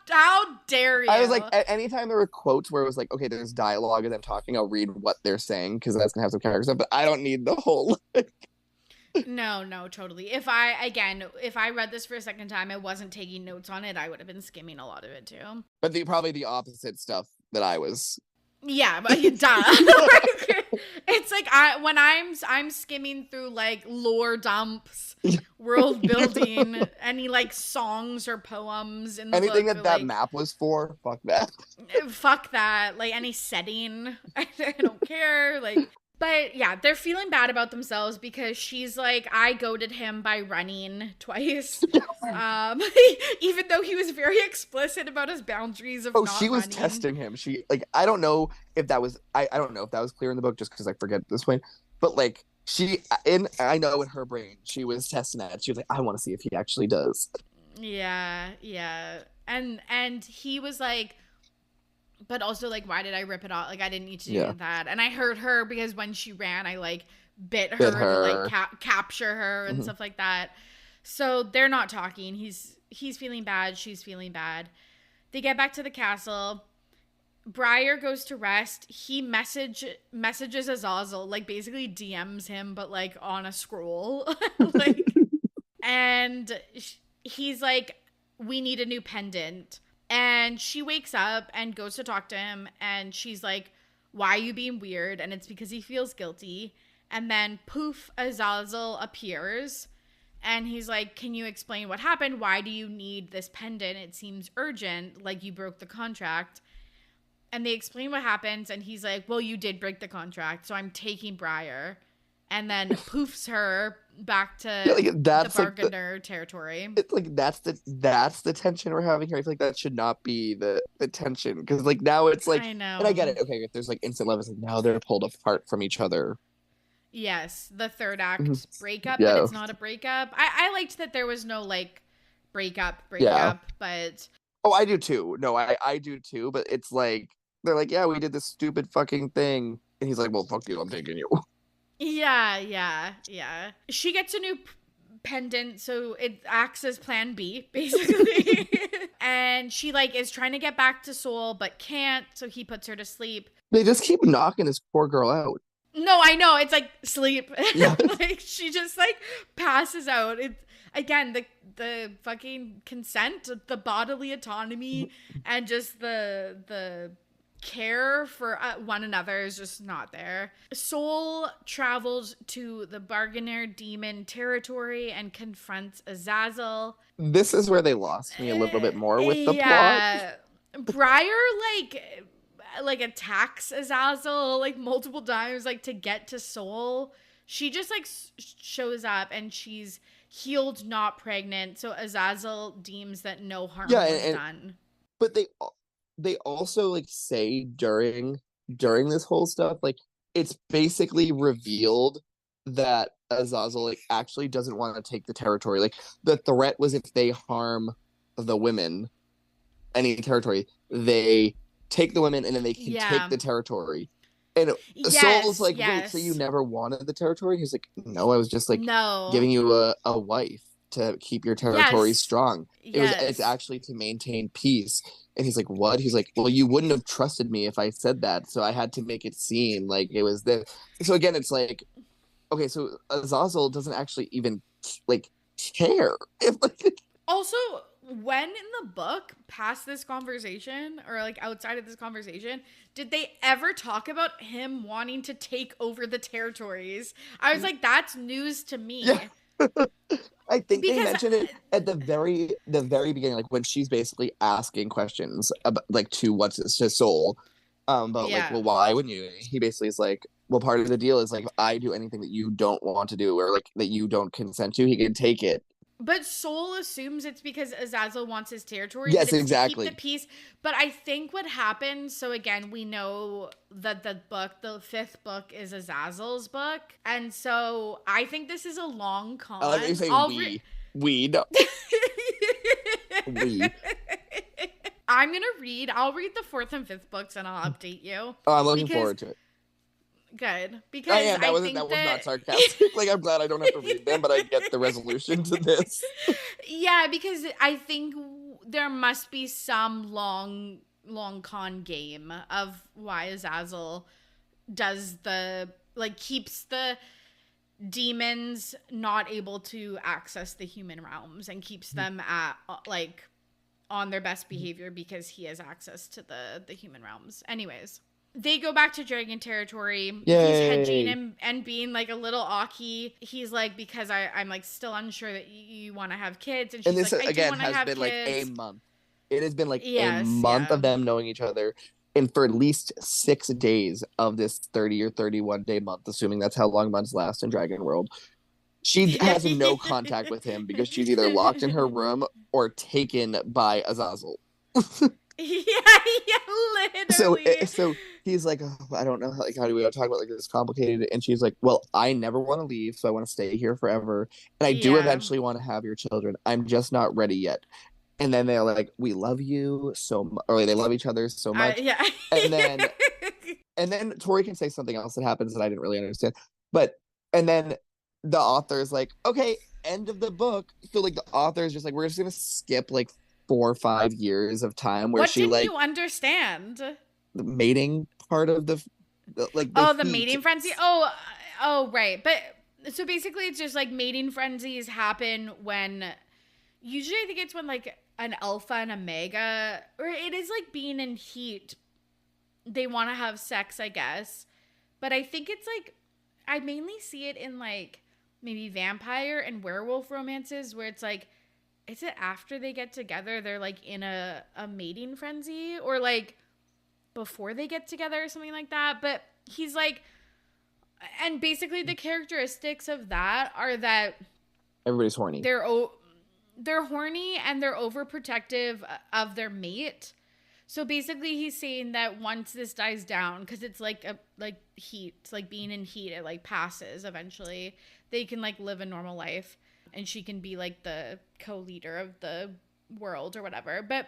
how dare I was you? like, anytime there were quotes where it was like, okay, there's dialogue and them talking, I'll read what they're saying because that's gonna have some character stuff. But I don't need the whole. No, no, totally. If I read this for a second time, I wasn't taking notes on it, I would have been skimming a lot of it too. But probably the opposite stuff that I was. Yeah, but duh. It's like when I'm skimming through like lore dumps, world building, any like songs or poems in the Anything book, that or, that like, map was for, fuck that. fuck that. Like any setting, I don't care. Like, but yeah, they're feeling bad about themselves because she's like, I goaded him by running twice. Even though he was very explicit about his boundaries of Oh, not she was running. testing him. She like I don't know if that was I don't know if that was clear in the book just because I forget at this point. But like I know in her brain she was testing that. She was like, I want to see if he actually does. Yeah, yeah. And he was like, but also like, why did I rip it off? Like I didn't need to do that. And I heard her because when she ran, I like bit her to like capture her and stuff like that. So they're not talking. He's feeling bad. She's feeling bad. They get back to the castle. Briar goes to rest. He messages Azazel, like basically DMs him, but like on a scroll, like, and he's like, we need a new pendant. And she wakes up and goes to talk to him, and she's like, why are you being weird? And it's because he feels guilty. And then poof, Azazel appears, and he's like, can you explain what happened? Why do you need this pendant? It seems urgent, like you broke the contract. And they explain what happens, and he's like, well, you did break the contract, so I'm taking Briar. And then poofs her back to the Bargainer territory. It's like that's the tension we're having here. I feel like that should not be the tension because like now it's like, I know. and I get it. Okay, if there's like instant love, it's like now they're pulled apart from each other. Yes, the third act breakup, Yeah. but it's not a breakup. I liked that there was no like breakup, but oh, I do too. No, I do too. But it's like they're like, yeah, we did this stupid fucking thing, and he's like, well, fuck you, I'm taking you. Yeah. She gets a new pendant, so it acts as plan B, basically. And she like is trying to get back to Seoul, but can't, so he puts her to sleep. They just keep knocking this poor girl out. No, I know. It's like sleep. Yeah. Like she just like passes out. It's again the fucking consent, the bodily autonomy, and just the care for one another is just not there. Soul travels to the Bargainer demon territory and confronts Azazel. This is where they lost me a little bit more with the plot. Briar like attacks Azazel like multiple times like to get to Soul. She just like shows up and she's healed, not pregnant, so Azazel deems that no harm was done. But they also like say during this whole stuff, like it's basically revealed that Azazel like actually doesn't want to take the territory. Like the threat was if they harm the women, any territory, they take the women and then they can take the territory. And Soul's like, wait, so you never wanted the territory? He's like, no, I was just like giving you a wife to keep your territory Yes. strong. It's Yes. actually to maintain peace. And he's like, what? He's like, well, you wouldn't have trusted me if I said that, so I had to make it seem like it was this. So again, it's like, okay, so Azazel doesn't actually even like care if like Also, when in the book, past this conversation or like outside of this conversation, did they ever talk about him wanting to take over the territories? I was like, that's news to me. yeah. I think they Because mentioned it at the very beginning, like when she's basically asking questions about like to what's to Soul, but like, yeah. well, why wouldn't you? He basically is like, well, part of the deal is like, if I do anything that you don't want to do or like that you don't consent to, he can take it. But Soul assumes it's because Azazel wants his territory, that Yes, it's to keep the exactly. peace. But I think what happens, so again, we know that the fifth book is Azazel's book. And so I think this is a long I like that you con. say we no, we. I'll read the fourth and fifth books and I'll update you. Oh, I'm looking Because, forward to it. good. I Because am. That I wasn't think that was not that. sarcastic. Like I'm glad I don't have to read them, but I get the resolution to this. Yeah, because I think there must be some long con game of why Azazel does keeps the demons not able to access the human realms and keeps them at like on their best behavior because he has access to the human realms. Anyways, they go back to dragon territory. He's hedging Yay. and being like a little awky. He's like, because I'm like still unsure that you want to have kids, and And she's this like, I do again want to has have been like a kids. month. It has been like a Yes, month yeah. of them knowing each other, and for at least 6 days of this 30 or 31 day month, assuming that's how long months last in Dragon World. She has no contact with him because she's either locked in her room or taken by Azazel. Yeah, So, literally. so he's like, oh, I don't know, like, how do we talk about like this complicated? And she's like, well, I never want to leave, so I want to stay here forever, and I do Yeah. eventually want to have your children. I'm just not ready yet. And then they're like, we love you so much, or like, they love each other so much. Yeah. And then, Tori can say something else that happens that I didn't really understand. But and then the author's like, okay, end of the book. So like the author's just like, we're just gonna skip like 4 or 5 years of time where What she didn't like you understand? the mating part of like the Oh, the heat. mating frenzy. Oh, right. But so basically, it's just like mating frenzies happen when usually I think it's when like an alpha and a mega, or it is like being in heat. They want to have sex, I guess. But I think it's like I mainly see it in like maybe vampire and werewolf romances where it's like, is it after they get together they're like in a mating frenzy, or like before they get together or something like that? But he's like, and basically the characteristics of that are that Everybody's horny. they're horny and they're overprotective of their mate. So basically he's saying that once this dies down, because it's like heat, it's like being in heat, it like passes eventually, they can like live a normal life and she can be like the co-leader of the world or whatever. But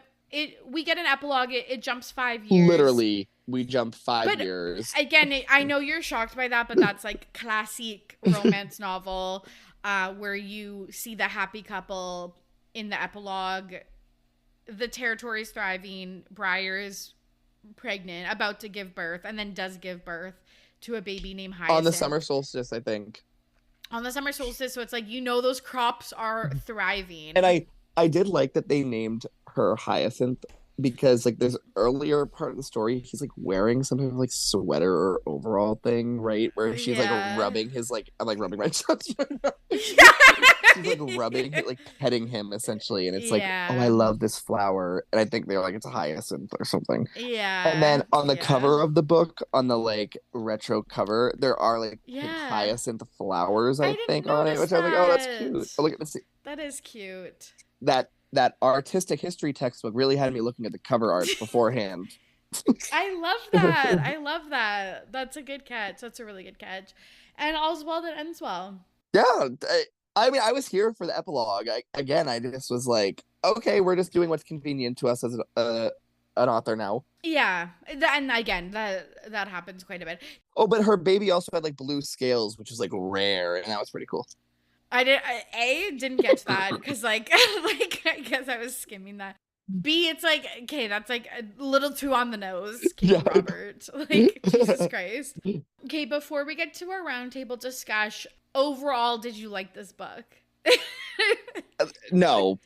we get an epilogue, it jumps 5 years. Literally, we jump 5 But years. again, I know you're shocked by that, but that's like classic romance novel where you see the happy couple in the epilogue. The territory's thriving. Briar is pregnant, about to give birth, and then does give birth to a baby named Hyacinth. On the summer solstice, I think. On the summer solstice, so it's like, those crops are thriving. And I did like that they named her Hyacinth, because like there's earlier part of the story he's like wearing some kind of like sweater or overall thing, right, where she's like rubbing his like, I'm like rubbing my chest right now. She's like rubbing, like petting him essentially, and it's like, oh, I love this flower, and I think they're like, it's a hyacinth or something. Yeah. And then on the cover of the book, on the like retro cover, there are like pink hyacinth flowers, I think, on it, which I was like, oh, that's cute. Oh, look at this. That is cute. That artistic history textbook really had me looking at the cover art beforehand. I love that. I love that. That's a good catch. That's a really good catch. And all's well that ends well. Yeah. I mean, I was here for the epilogue. I just was like, okay, we're just doing what's convenient to us as an author now. Yeah. And again, that happens quite a bit. Oh, but her baby also had like blue scales, which is like rare, and that was pretty cool. Didn't get to that because like like I guess I was skimming that. B, it's like, okay, that's like a little too on the nose, Katie Yeah. Robert. Like, Jesus Christ. Okay, before we get to our roundtable discussion, overall, did you like this book? No.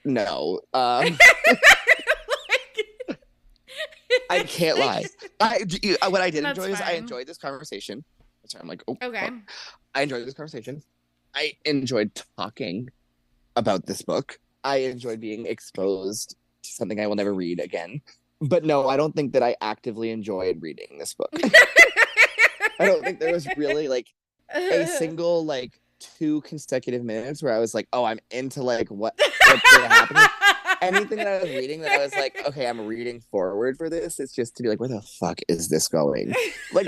I can't lie. What I did That's enjoy is I fine. enjoyed this conversation. Sorry, I'm like, oh, Okay. fuck. I enjoyed this conversation. I enjoyed talking about this book. I enjoyed being exposed to something I will never read again. But no, I don't think that I actively enjoyed reading this book. I don't think there was really like a single like 2 consecutive minutes where I was like, oh, I'm into like what's happening. Anything that I was reading that I was like, okay, I'm reading forward for this. It's just to be like, where the fuck is this going? Like,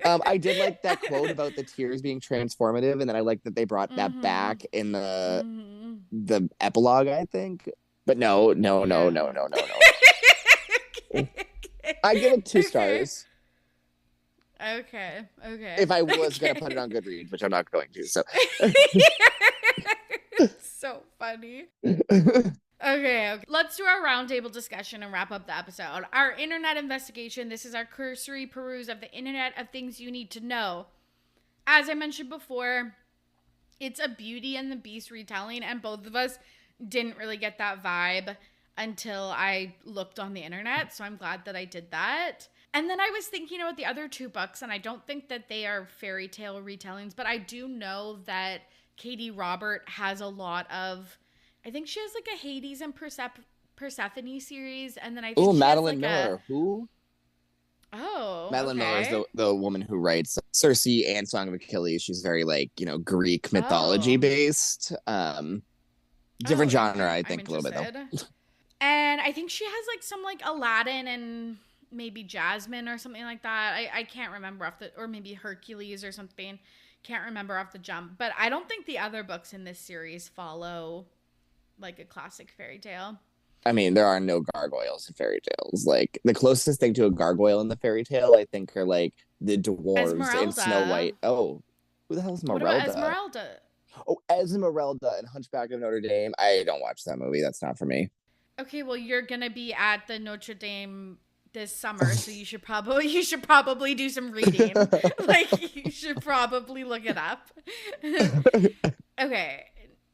I did like that quote about the tears being transformative, and then I like that they brought that back in the epilogue, I think. But no. I give it 2 stars. Okay. If I was gonna put it on Goodreads, which I'm not going to, so. So funny. Okay. Let's do our roundtable discussion and wrap up the episode. Our internet investigation. This is our cursory peruse of the internet of things you need to know. As I mentioned before, it's a Beauty and the Beast retelling, and both of us didn't really get that vibe until I looked on the internet, so I'm glad that I did that. And then I was thinking about the other 2 books, and I don't think that they are fairy tale retellings, but I do know that Katee Robert has a lot of, I think she has like a Hades and Persephone series, and then I think Madeline has like Miller. Who? Oh, Madeline okay. Miller is the woman who writes Circe and Song of Achilles. She's very like, Greek mythology based. Different genre, I think, a little bit though. And I think she has like some like Aladdin and maybe Jasmine or something like that. I can't remember or maybe Hercules or something. Can't remember off the jump. But I don't think the other books in this series follow like a classic fairy tale. I mean, there are no gargoyles in fairy tales. Like, the closest thing to a gargoyle in the fairy tale, I think, are like the dwarves in Snow White. Oh, who the hell is Esmeralda? What about Esmeralda? Oh, Esmeralda and Hunchback of Notre Dame. I don't watch that movie. That's not for me. Okay, well, you're gonna be at the Notre Dame this summer, so you should probably do some reading. Like, you should probably look it up. Okay.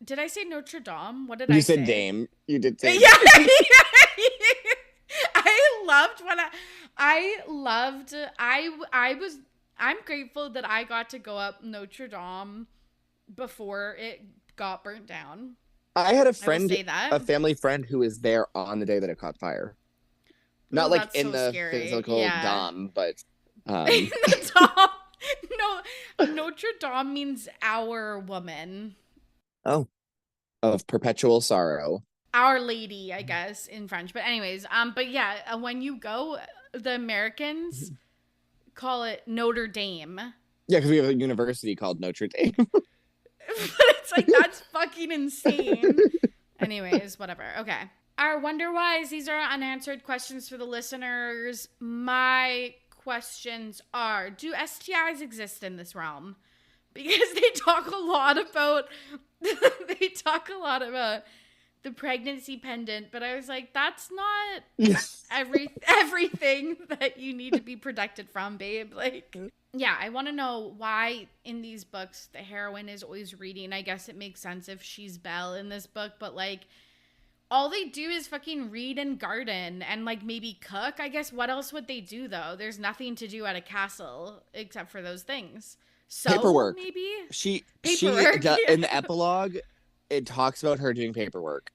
Did I say Notre Dame? What did I say? You said Dame. You did say Yeah. I'm grateful that I got to go up Notre Dame before it got burnt down. I had a family friend who was there on the day that it caught fire. Not like in the physical dome, but No, Notre Dame means our woman. Oh, of perpetual sorrow. Our Lady, I guess, in French. But anyways, but yeah, when you go, the Americans call it Notre Dame. Yeah, because we have a university called Notre Dame. But it's like, that's fucking insane. Anyways, whatever. Okay. Our Wonder-Wise, these are unanswered questions for the listeners. My questions are, do STIs exist in this realm? Because they talk a lot about the pregnancy pendant, but I was like, that's not everything that you need to be protected from, babe. Like, yeah, I want to know why in these books the heroine is always reading. I guess it makes sense if she's Belle in this book, but like, all they do is fucking read and garden and like maybe cook. I guess what else would they do though? There's nothing to do at a castle except for those things. So paperwork. Maybe she yeah. In the epilogue, it talks about her doing paperwork.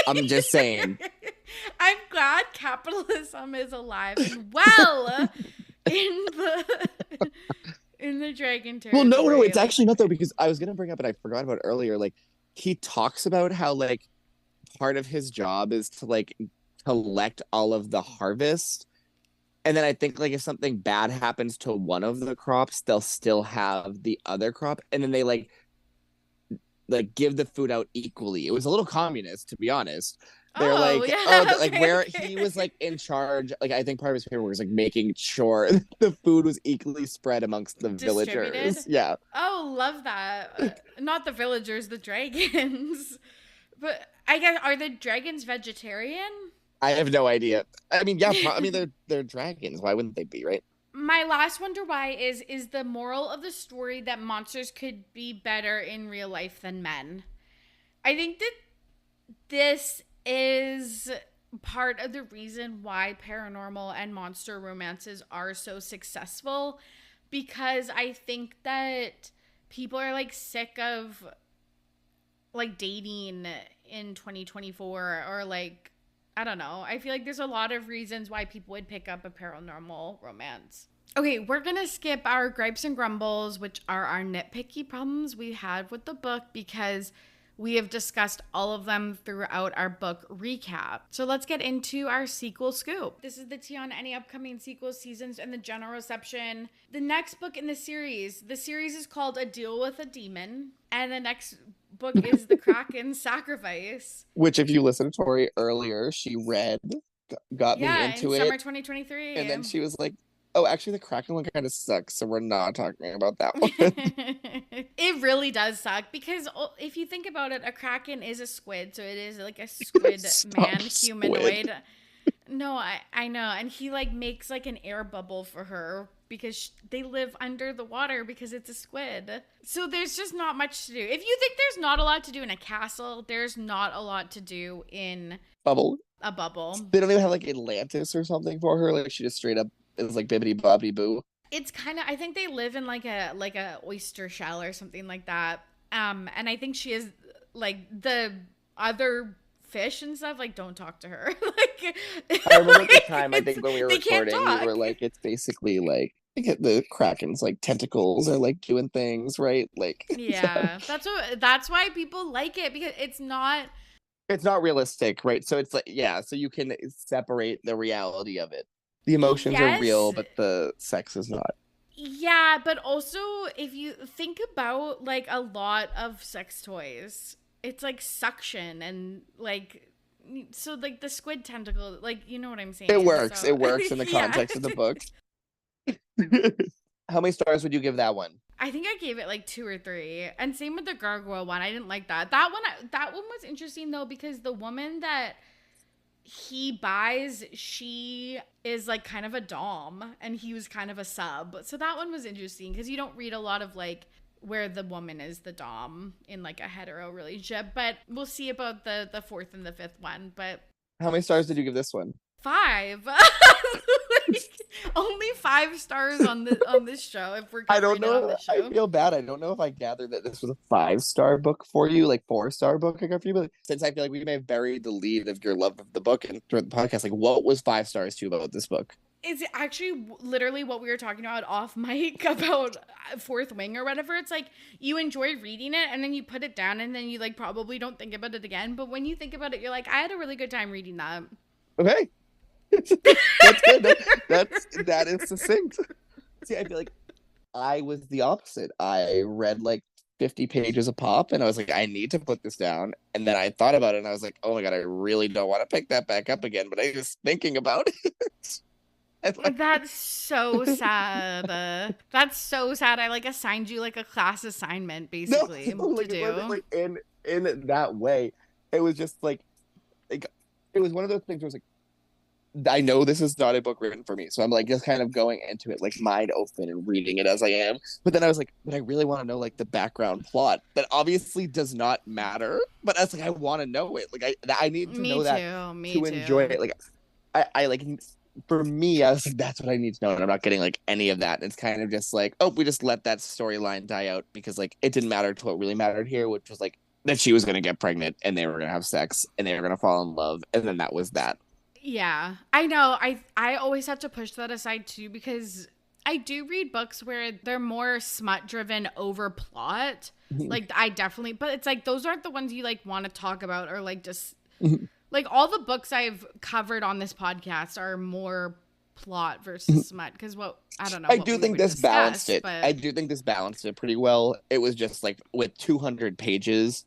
I'm just saying. I'm glad capitalism is alive and well in the dragon territory. Well, no, it's actually not though, because I was gonna bring up and I forgot about earlier. Like, he talks about how like part of his job is to like collect all of the harvest. And then I think like if something bad happens to one of the crops, they'll still have the other crop. And then they like give the food out equally. It was a little communist, to be honest. They're Oh, like, yeah. like Okay, where he was okay. like in charge. Like I think part of his paperwork was like making sure the food was equally spread amongst the Distributed. villagers. Yeah, Oh, love that. Not the villagers, the dragons. But I guess, are the dragons vegetarian? I have no idea. I mean, yeah, I mean they're dragons. Why wouldn't they be, right? My last wonder why is the moral of the story that monsters could be better in real life than men. I think that this is part of the reason why paranormal and monster romances are so successful, because I think that people are like sick of like dating in 2024, or like, I don't know. I feel like there's a lot of reasons why people would pick up a paranormal romance. Okay, we're gonna skip our gripes and grumbles, which are our nitpicky problems we had with the book, because we have discussed all of them throughout our book recap. So let's get into our sequel scoop. This is the tea on any upcoming sequel seasons and the general reception. The next book in the series is called A Deal with a Demon, and the next book is The Kraken's Sacrifice. Which, if you listened to Tori earlier, she read, got me Yeah, in into summer it, 2023. and then she was like, "Oh, actually, the Kraken one kind of sucks, so we're not talking about that one." It really does suck, because if you think about it, a kraken is a squid, so it is like a squid man humanoid. Squid. No, I know, and he like makes like an air bubble for her because they live under the water because it's a squid. So there's just not much to do. If you think there's not a lot to do in a castle, there's not a lot to do in Bubble. a bubble. They don't even have like Atlantis or something for her. Like she just straight up is like bibbity bobbity boo. It's kind of, I think they live in like a oyster shell or something like that. And I think she is like the other fish and stuff, like, don't talk to her. Like, I remember like, at the time, I think when we were they can't recording, we talk. were like, it's basically like the Kraken's like tentacles are like doing things, right? Like Yeah, that's why people like it, because it's not realistic, right? So it's like, yeah, so you can separate the reality of it. The emotions are real, yes. but the sex is not. Yeah, but also if you think about like a lot of sex toys, it's like suction and like, so like the squid tentacle, like, you know what I'm saying? It works. So It works in the yeah. context of the book. How many stars would you give that one? I think I gave it like 2 or 3. And same with the gargoyle one. I didn't like that. That one was interesting though, because the woman that he buys, she is like kind of a dom and he was kind of a sub. So that one was interesting, because you don't read a lot of like where the woman is the dom in like a hetero relationship. But we'll see about the fourth and the fifth one. But How many stars did you give this one? 5. Like, only 5 stars on this show, if we're I don't covering it on know. this I show. feel bad. I don't know if I gathered that this was a 5-star book for you, like 4-star book I got for you. But since I feel like we may have buried the lead of your love of the book and throughout the podcast, like what was 5 stars to you about this book? It's actually literally what we were talking about off mic about Fourth Wing or whatever. It's like you enjoy reading it and then you put it down and then you like probably don't think about it again. But when you think about it, you're like, I had a really good time reading that. Okay. That's good. That is succinct. See, I feel like I was the opposite. I read like 50 pages a pop and I was like, I need to put this down. And then I thought about it and I was like, oh my God, I really don't want to pick that back up again. But I was thinking about it. That's so sad. That's so sad. I like assigned you like a class assignment basically like, to it wasn't do. like in that way. It was just like it was one of those things where it's like, I know this is not a book written for me, so I'm like just kind of going into it like mind open and reading it as I am. But then I was like, but I really want to know like the background plot that obviously does not matter. But I was like, I want to know it. Like I need to know that to enjoy it. Like I like, for me, I was like, that's what I need to know, and I'm not getting like any of that. And it's kind of just like, oh, we just let that storyline die out because like it didn't matter to what really mattered here, which was like that she was gonna get pregnant and they were gonna have sex and they were gonna fall in love, and then that was that. Yeah, I know. I always have to push that aside too, because I do read books where they're more smut driven over plot. Like I definitely, but it's like those aren't the ones you like want to talk about, or like just like all the books I've covered on this podcast are more plot versus smut, because I don't know. I do think this balanced it. But... I do think this balanced it pretty well. It was just like with 200 pages,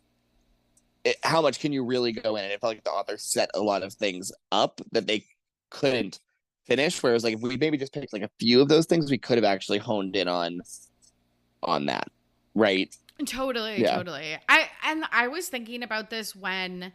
how much can you really go in? And it felt like the author set a lot of things up that they couldn't finish. Whereas like if we maybe just picked like a few of those things, we could have actually honed in on that. Right. Totally. I was thinking about this when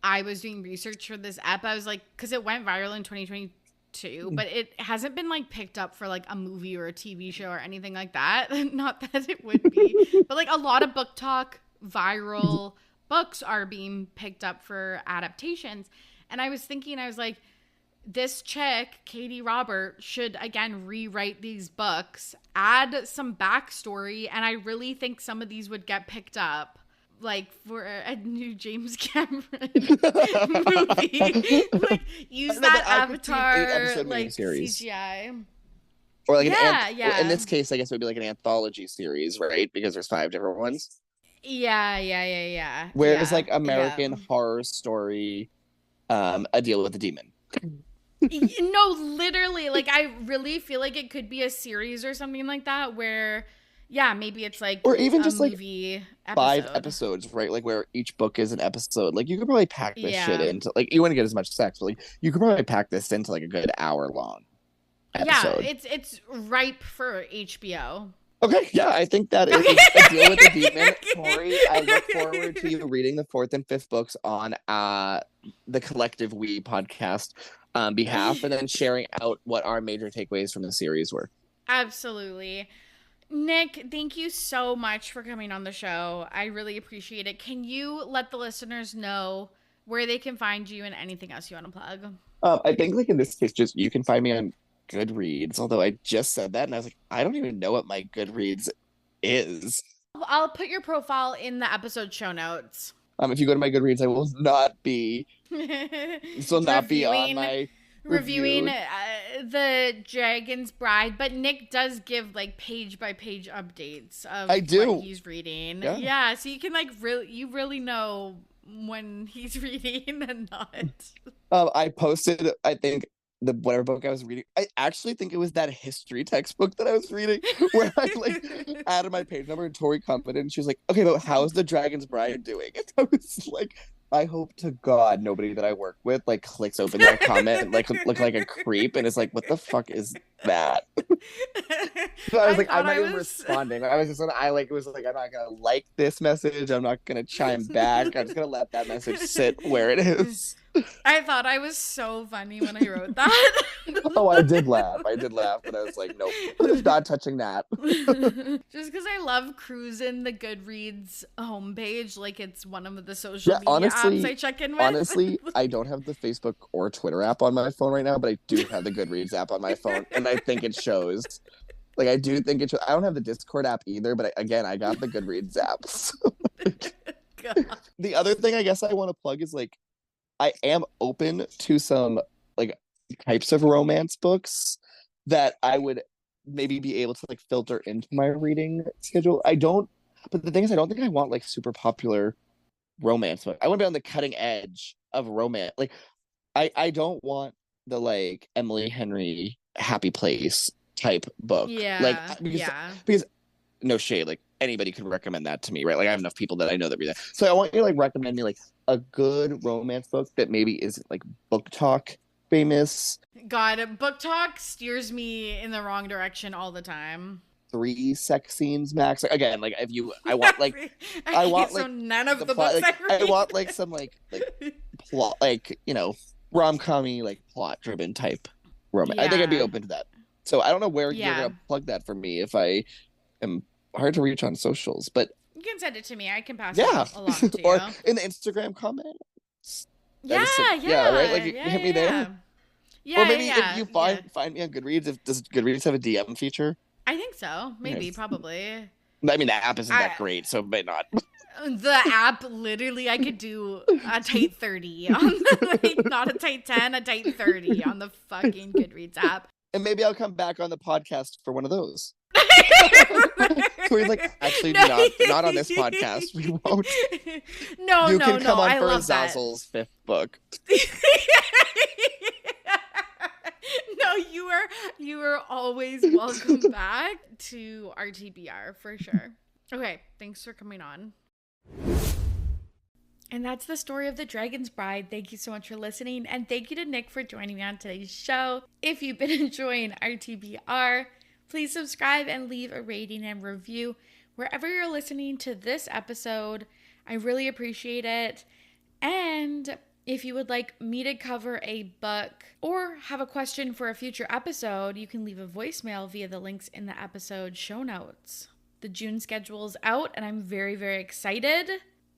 I was doing research for this app. I was like, because it went viral in 2022, but it hasn't been like picked up for like a movie or a TV show or anything like that. Not that it would be, but like a lot of book talk viral books are being picked up for adaptations. And I was thinking, I was like, this chick, Katee Robert, should again rewrite these books, add some backstory, and I really think some of these would get picked up, like for a new James Cameron movie. Like use that Avatar like CGI. Or like in this case, I guess it would be like an anthology series, right? Because there's 5 different ones. Yeah. Whereas like American Horror Story, A Deal with the Demon. No, literally, like I really feel like it could be a series or something like that where maybe it's like or even just like movie 5 episodes, right? Like where each book is an episode. Like you could probably pack this shit into like you wouldn't get as much sex, but like you could probably pack this into like a good hour long episode. Yeah, it's ripe for HBO. Okay, yeah, I think that is A Deal with the Demon. Tori, I look forward to you reading the 4th and 5th books on the Collective We podcast behalf, and then sharing out what our major takeaways from the series were. Absolutely. Nick, thank you so much for coming on the show. I really appreciate it. Can you let the listeners know where they can find you and anything else you want to plug? I think like in this case, just you can find me on Goodreads, although I just said that and I was like, I don't even know what my Goodreads is. I'll put your profile in the episode show notes. If you go to my Goodreads, I will not be on my reviewing the Dragon's Bride, but Nick does give like page by page updates of what he's reading. Yeah, so you can like really know when he's reading and not. I posted, I think, whatever book I was reading. I actually think it was that history textbook that I was reading where I like added my page number and Tori commented and she was like, okay, but how's the Dragon's Bride doing? And I was like, I hope to God nobody that I work with like clicks open that comment and like look like a creep and is like, what the fuck is that? So I was like, I'm not even responding. I was just it was like, I'm not gonna like this message. I'm not gonna chime back. I'm just gonna let that message sit where it is. I thought I was so funny when I wrote that. Oh, I did laugh, but I was like, nope, not touching that. Just because I love cruising the Goodreads homepage like it's one of the social media apps I check in with. Honestly, I don't have the Facebook or Twitter app on my phone right now, but I do have the Goodreads app on my phone, and I think it shows. Like, I do think it shows. I don't have the Discord app either, but I got the Goodreads app. So, the other thing I guess I want to plug is, like, I am open to some, like, types of romance books that I would maybe be able to, like, filter into my reading schedule. But the thing is, I don't think I want, like, super popular romance book. I want to be on the cutting edge of romance. Like, I don't want the, like, Emily Henry Happy Place type book. Yeah. Like, because no shade, like, anybody could recommend that to me, right? Like, I have enough people that I know that read that. So I want you to, like, recommend me, like, a good romance book that maybe isn't, like, Book Talk famous. God, Book Talk steers me in the wrong direction all the time. 3 sex scenes max. Like, again, like, I want, like, I want, like, none of the plot, books like, I read. I want, like, some, like plot, like, you know, rom-com-y, like, plot-driven type romance. Yeah. I think I'd be open to that. So I don't know where you're going to plug that for me if I am hard to reach on socials, but you can send it to me. I can pass it along to you. Or in the Instagram comments. Yeah, right? Like, hit me there. Yeah, or maybe if you find me on Goodreads, does Goodreads have a DM feature? I think so. Maybe, probably. I mean, the app isn't that great, so it might not. The app, literally, I could do a tight 30 on like, not a tight 10, a tight 30 on the fucking Goodreads app. And maybe I'll come back on the podcast for one of those. So he's like, actually, not on this podcast. We won't. You can come on for Zazel's 5th book. No, you are always welcome back to RTBR for sure. Okay, thanks for coming on. And that's the story of The Dragon's Bride. Thank you so much for listening. And thank you to Nick for joining me on today's show. If you've been enjoying our TBR, please subscribe and leave a rating and review wherever you're listening to this episode. I really appreciate it. And if you would like me to cover a book or have a question for a future episode, you can leave a voicemail via the links in the episode show notes. The June schedule is out, and I'm very, very excited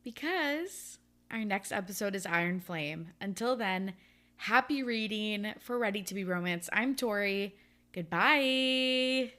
because our next episode is Iron Flame. Until then, happy reading for Ready to Be Romance. I'm Tori. Goodbye.